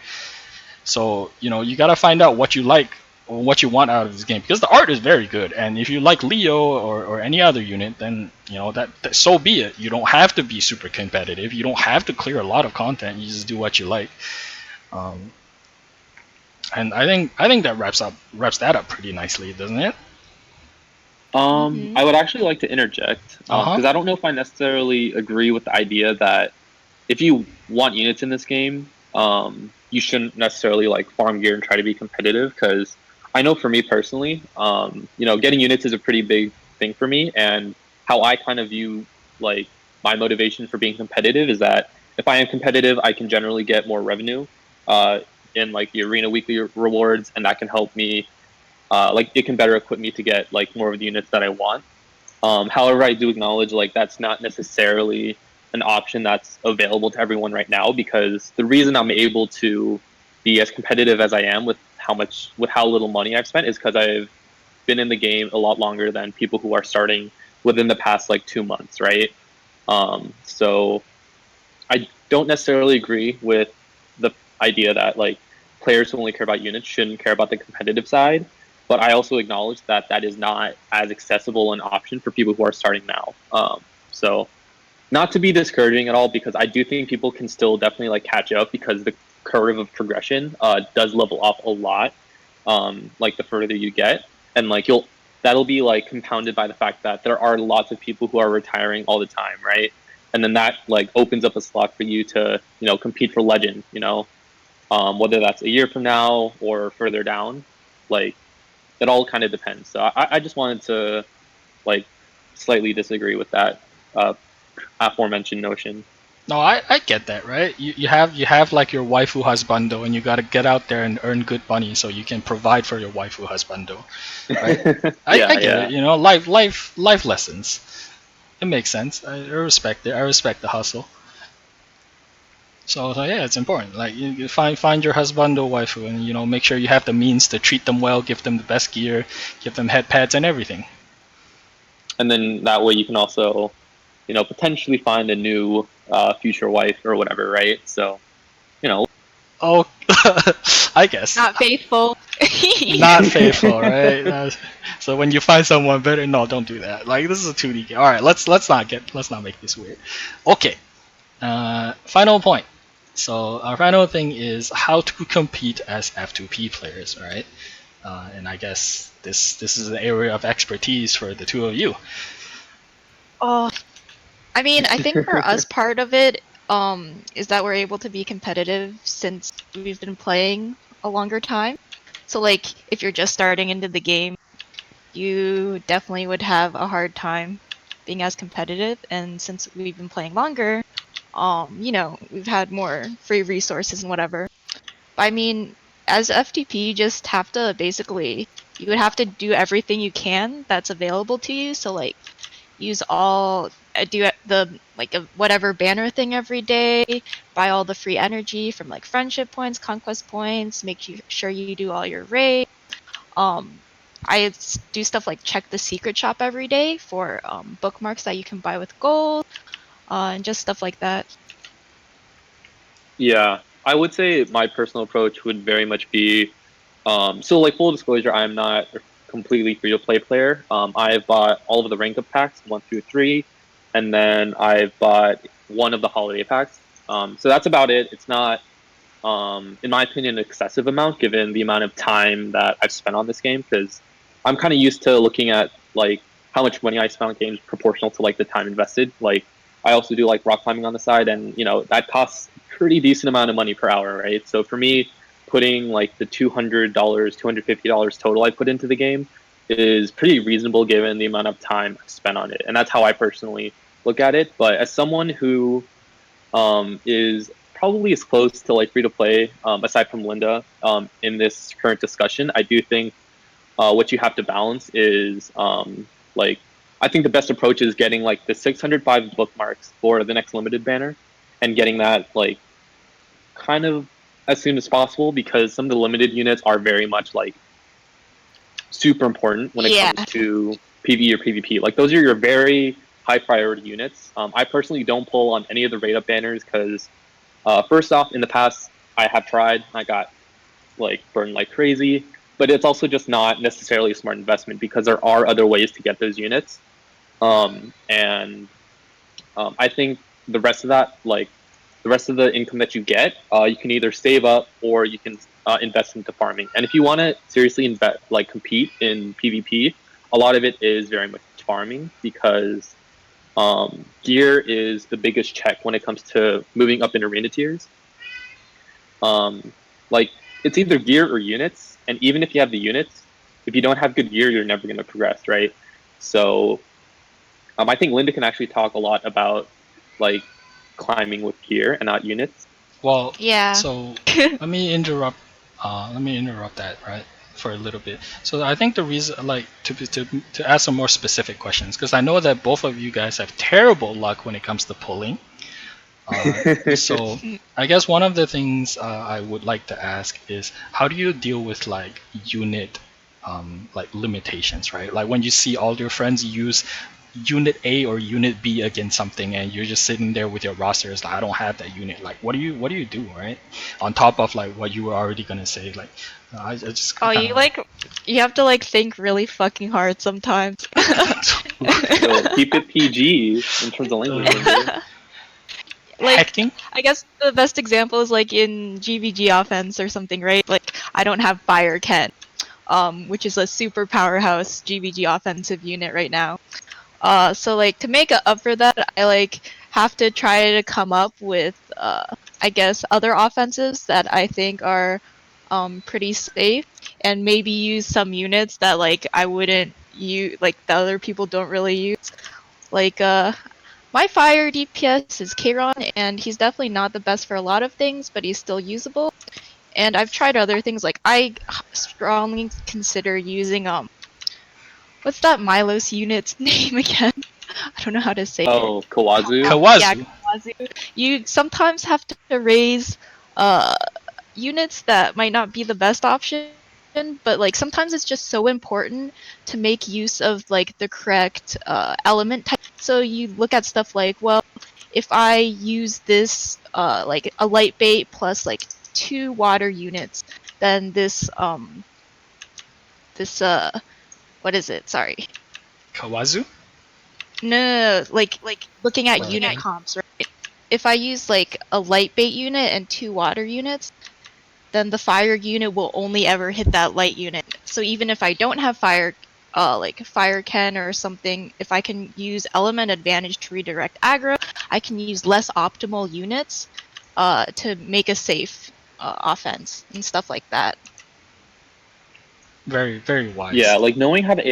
So you gotta find out what you like or what you want out of this game, because the art is very good, and if you like Leo or any other unit, then that so be it. You don't have to be super competitive. You don't have to clear a lot of content. You just do what you like. And I think that wraps that up pretty nicely, doesn't it? Mhm. I would actually like to interject because Uh-huh. I don't know if I necessarily agree with the idea that if you want units in this game, you shouldn't necessarily like farm gear and try to be competitive. Because I know for me personally, getting units is a pretty big thing for me, and how I kind of view like my motivation for being competitive is that if I am competitive, I can generally get more revenue uh, in like the arena weekly rewards, and that can help me. Like it can better equip me to get like more of the units that I want. However, I do acknowledge like that's not necessarily an option that's available to everyone right now, because the reason I'm able to be as competitive as I am with how little money I've spent is because I've been in the game a lot longer than people who are starting within the past like 2 months, right? So I don't necessarily agree with the idea that like players who only care about units shouldn't care about the competitive side, but I also acknowledge that that is not as accessible an option for people who are starting now. So not to be discouraging at all, because I do think people can still definitely like catch up, because the curve of progression does level up a lot, like the further you get, and like that'll be like compounded by the fact that there are lots of people who are retiring all the time, right? And then that like opens up a slot for you to compete for legend, whether that's a year from now or further down. Like it all kind of depends. So I just wanted to like slightly disagree with that uh, aforementioned notion. No, I get that, right? You have like your waifu husbando, and you gotta get out there and earn good money so you can provide for your waifu husbando, right? I Yeah, get yeah. it. Life lessons. It makes sense. I respect it. I respect the hustle. So yeah, it's important. Like you find your husbando waifu, and make sure you have the means to treat them well, give them the best gear, give them head pads and everything. And then that way you can also, potentially find a new future wife or whatever, right? So, you know. Oh, I guess. Not faithful. Not faithful, right? So when you find someone better, no, don't do that. Like this is a 2D game. All right, let's not make this weird. Okay. Final point. So our final thing is how to compete as F2P players, right? And I guess this is an area of expertise for the two of you. Oh, I mean, I think for us, part of it is that we're able to be competitive since we've been playing a longer time. So, like, if you're just starting into the game, you definitely would have a hard time being as competitive. And since we've been playing longer, we've had more free resources and whatever. But I mean, as FTP, you just have to basically, you would have to do everything you can that's available to you. So, like, use all do the like whatever banner thing every day, buy all the free energy from like friendship points, conquest points, sure you do all your raids. um do stuff like check the secret shop every day for bookmarks that you can buy with gold, and just stuff like that. Yeah, I would say my personal approach would very much be so like full disclosure, I'm not a completely free to play player. I've bought all of the rank up packs 1 through 3, and then I've bought one of the holiday packs. So that's about it. It's not, in my opinion, an excessive amount given the amount of time that I've spent on this game, because I'm kind of used to looking at like how much money I spend on games proportional to like the time invested. Like I also do like rock climbing on the side, and that costs a pretty decent amount of money per hour, right? So for me, putting like the $200, $250 total I put into the game is pretty reasonable given the amount of time I've spent on it, and that's how I personally look at it. But as someone who is probably as close to like free to play, aside from Linda, in this current discussion, I do think what you have to balance is like I think the best approach is getting like the 605 bookmarks for the next limited banner, and getting that like kind of as soon as possible, because some of the limited units are very much like super important when it Yeah. comes to PvE or PvP. Like those are your very high priority units. I personally don't pull on any of the rate up banners because first off, in the past I have tried, I got like burned like crazy, but it's also just not necessarily a smart investment because there are other ways to get those units. And I think the rest of that, like the rest of the income that you get, you can either save up or you can invest into farming. And if you want to seriously invest, like compete in PvP, a lot of it is very much farming because gear is the biggest check when it comes to moving up in arena tiers. Like it's either gear or units, and even if you have the units, if you don't have good gear, you're never going to progress, right? So I think Linda can actually talk a lot about like climbing with gear and not units. Well, Yeah. so let me interrupt. Let me interrupt that right for a little bit. So I think the reason, like, to ask some more specific questions, because I know that both of you guys have terrible luck when it comes to pulling. So I guess one of the things I would like to ask is how do you deal with like unit like limitations, right? Like when you see all your friends use unit A or unit B against something and you're just sitting there with your roster, it's like I don't have that unit. Like what do you do, right? On top of like what you were already gonna say, like I just Oh, kinda, you like you have to like think really fucking hard sometimes. So keep it PG in terms of language. Linda. Like hacking. I guess the best example is like in GVG offense or something, right? Like I don't have Fire Ken, which is a super powerhouse GVG offensive unit right now. So like to make up for that, I like have to try to come up with I guess other offensives that I think are pretty safe, and maybe use some units that like I wouldn't use, like the other people don't really use. Like my fire DPS is Kayron, and he's definitely not the best for a lot of things, but he's still usable. And I've tried other things, like I strongly consider using what's that Milos unit's name again? I don't know how to say it. Oh, Kawazu. Yeah, Kawazu. Kawazu. You sometimes have to raise units that might not be the best option, but like sometimes it's just so important to make use of like the correct element type. So you look at stuff like, well, if I use this like a light bait plus like 2 water units, then this what is it? Sorry. Kawazu. No, like looking at Well, unit okay. comps, right? If I use like a light bait unit and 2 water units, then the fire unit will only ever hit that light unit. So even if I don't have fire, like fire Ken or something, if I can use element advantage to redirect aggro, I can use less optimal units to make a safe offense and stuff like that. Very very wise. Yeah, like knowing how the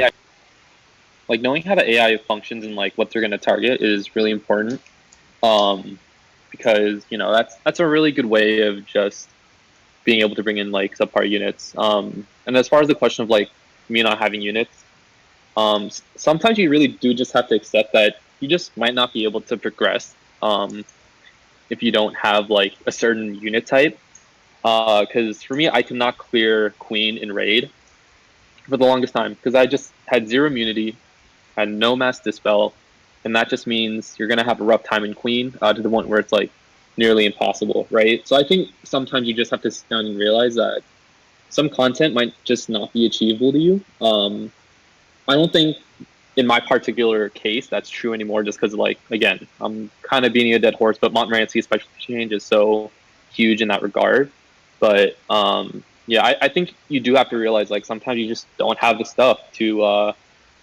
AI functions and like what they're going to target is really important. Because you know that's a really good way of just being able to bring in like subpar units. And as far as the question of like me not having units, sometimes you really do just have to accept that you just might not be able to progress if you don't have like a certain unit type. Because for me, I could not clear Queen in raid for the longest time because I just had 0 immunity, had no mass dispel, and that just means you're gonna have a rough time in Queen to the point where it's like nearly impossible, right? So I think sometimes you just have to sit down and realize that some content might just not be achievable to you. I don't think in my particular case that's true anymore, just because like again, I'm kind of beating a dead horse, but Montmorency special change is so huge in that regard. But yeah, I think you do have to realize like sometimes you just don't have the stuff to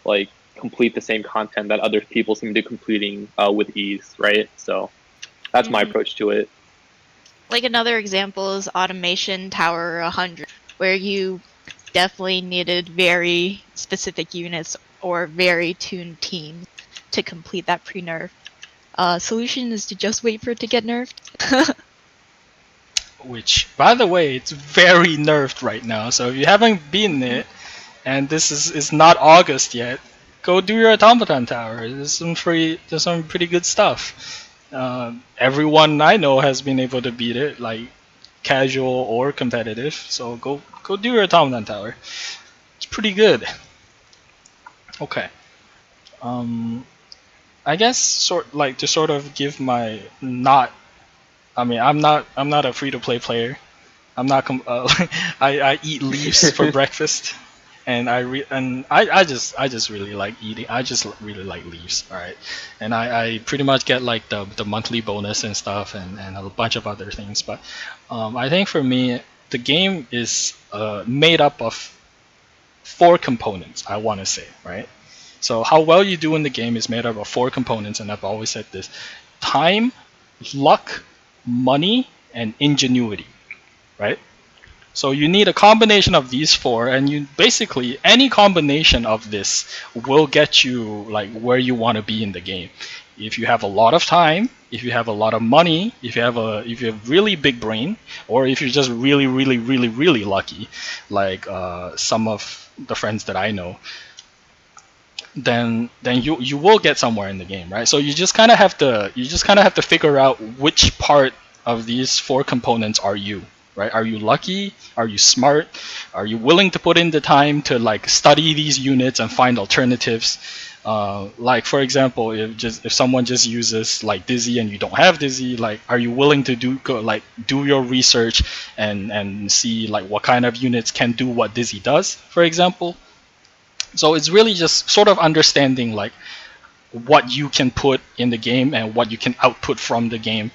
like complete the same content that other people seem to be completing with ease, right? So that's my approach to it. Like another example is Automation Tower 100, where you definitely needed very specific units or very tuned teams to complete that pre-nerf. Solution is to just wait for it to get nerfed. Which, by the way, it's very nerfed right now. So if you haven't beaten it, and this is not August yet, go do your automaton tower. There's some pretty good stuff. Everyone I know has been able to beat it, like casual or competitive. So go do your automaton tower. It's pretty good. Okay. I guess to sort of give my not. I mean, I'm not a free to play player. I'm not. I eat leaves for breakfast, and I just really like eating. I just really like leaves. All right, and I pretty much get like the monthly bonus and stuff, and a bunch of other things. But I think for me, the game is made up of 4 components, I want to say, right? So how well you do in the game is made up of 4 components, and I've always said this: time, luck, money, and ingenuity, right? So you need a combination of these 4, and you basically any combination of this will get you like where you want to be in the game. If you have a lot of time, if you have a lot of money, if you have really big brain, or if you're just really really lucky, like some of the friends that I know, then you will get somewhere in the game, right? So you just kind of have to figure out which part of these 4 components are you, right? Are you lucky? Are you smart? Are you willing to put in the time to like study these units and find alternatives? Like for example, if someone just uses like Dizzy and you don't have Dizzy, like are you willing to do your research and see like what kind of units can do what Dizzy does, for example? So it's really just sort of understanding like what you can put in the game and what you can output from the game,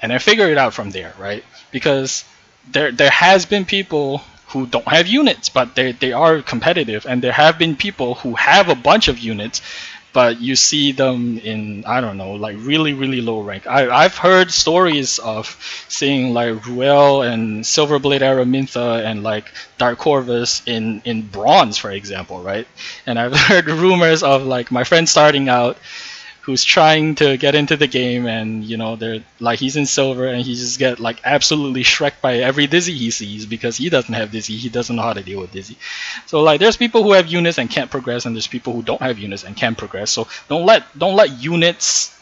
and then figure it out from there, right? Because there has been people who don't have units, but they are competitive, and there have been people who have a bunch of units, but you see them in, I don't know, like really low rank. I've heard stories of seeing like Ruel and Silverblade Araminta and like Dark Corvus in bronze, for example, right? And I've heard rumors of like my friend starting out who's trying to get into the game, and you know they're like he's in silver and he just get like absolutely shreked by every Dizzy he sees because he doesn't have Dizzy, he doesn't know how to deal with Dizzy. So like there's people who have units and can't progress, and there's people who don't have units and can progress. So don't let units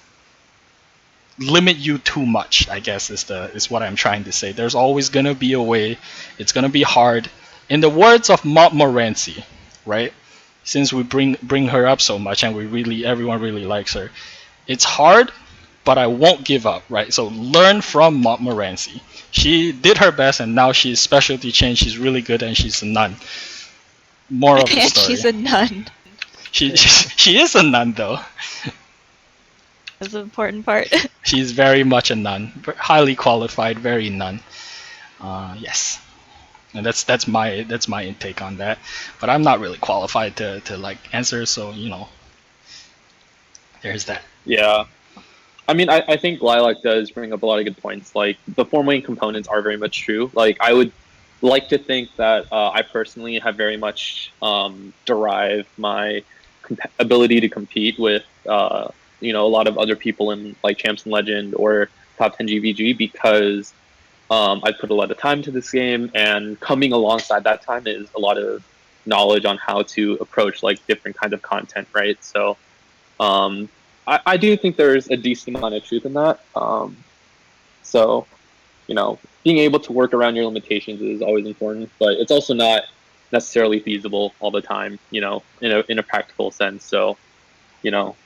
limit you too much, I guess is what I'm trying to say. There's always gonna be a way. It's gonna be hard. In the words of Montmorency, right? Since we bring her up so much and everyone really likes her, it's hard, but I won't give up, right? So learn from Montmorency. She did her best, and now she's specialty changed. She's really good, and she's a nun. More of the And story. she's a nun. She is a nun though. That's the important part. She's very much a nun, highly qualified, very nun. Yes. And that's my intake on that, but I'm not really qualified to like answer, so you know, there's that. Yeah. I mean, I think Lilac does bring up a lot of good points. Like, the 4 main components are very much true. Like, I would like to think that I personally have very much derived my ability to compete with, you know, a lot of other people in, like, Champs and Legend or Top 10 GVG because I put a lot of time to this game, and coming alongside that time is a lot of knowledge on how to approach, like, different kinds of content, right? So, I do think there's a decent amount of truth in that. So, you know, being able to work around your limitations is always important, but it's also not necessarily feasible all the time, you know, in a practical sense. So, you know,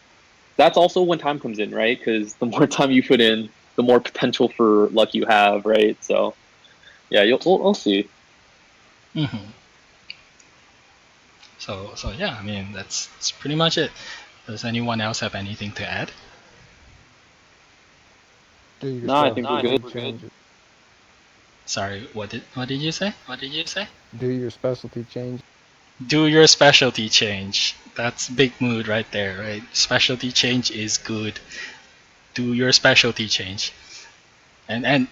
that's also when time comes in, right? Because the more time you put in, the more potential for luck you have, right? So, yeah, we'll see. Mm-hmm. So yeah, I mean that's pretty much it. Does anyone else have anything to add? Do your No, I think we're good. changes. Sorry, what did you say? Do your specialty change. Do your specialty change. That's big mood right there, right? Specialty change is good. Do your specialty change. And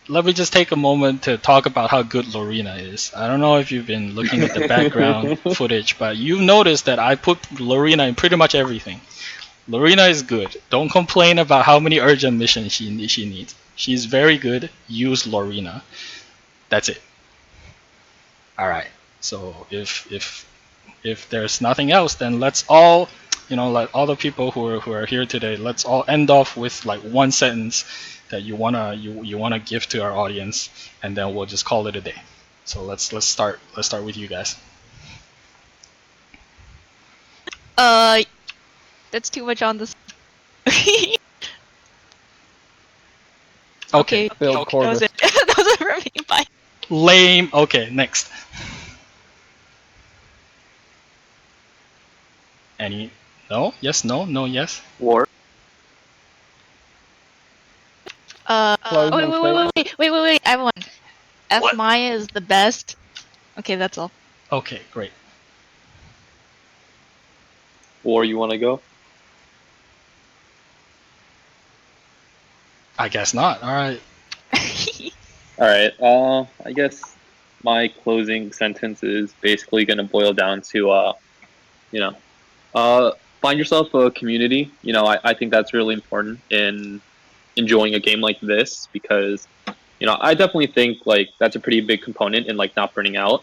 let me just take a moment to talk about how good Lorena is. I don't know if you've been looking at the background footage, but you've noticed that I put Lorena in pretty much everything. Lorena is good. Don't complain about how many urgent missions she needs. She's very good. Use Lorena. That's it. All right. So if there's nothing else, then let's all, you know, like all the people who are here today, let's all end off with like one sentence that you wanna give to our audience, and then we'll just call it a day. So let's start with you guys. That's too much on this. Okay. Build That Corvus. was it. That was it for me. Bye. Lame. Okay, next. Any? No? Yes? No? No? Yes? War. Wait. I won. F What? Maya is the best. Okay, that's all. Okay, great. or you want to go? I guess not. All right. All right. I guess my closing sentence is basically going to boil down to, you know, find yourself a community. You know, I think that's really important in enjoying a game like this because, you know, I definitely think like that's a pretty big component in like not burning out.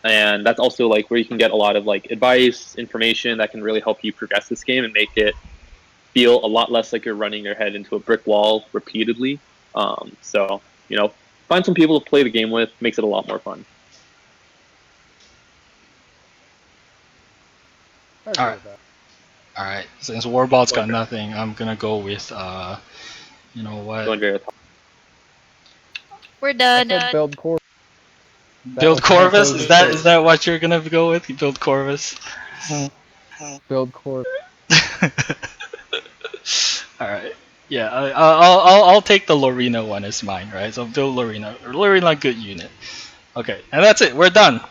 And that's also like where you can get a lot of like advice, information that can really help you progress this game and make it feel a lot less like you're running your head into a brick wall repeatedly. So, you know, find some people to play the game with, makes it a lot more fun. I agree All right. with that. All right. Since Warbot's got Okay. nothing, I'm gonna go with you know what? Going very We're I done. said build core. Build was my Corvus? closing Is that statement. what you're gonna go with? Build Corvus? Build core. All right. Yeah, I'll take the Lorena one as mine, right? So build Lorena. Lorena, good unit. Okay, and that's it. We're done.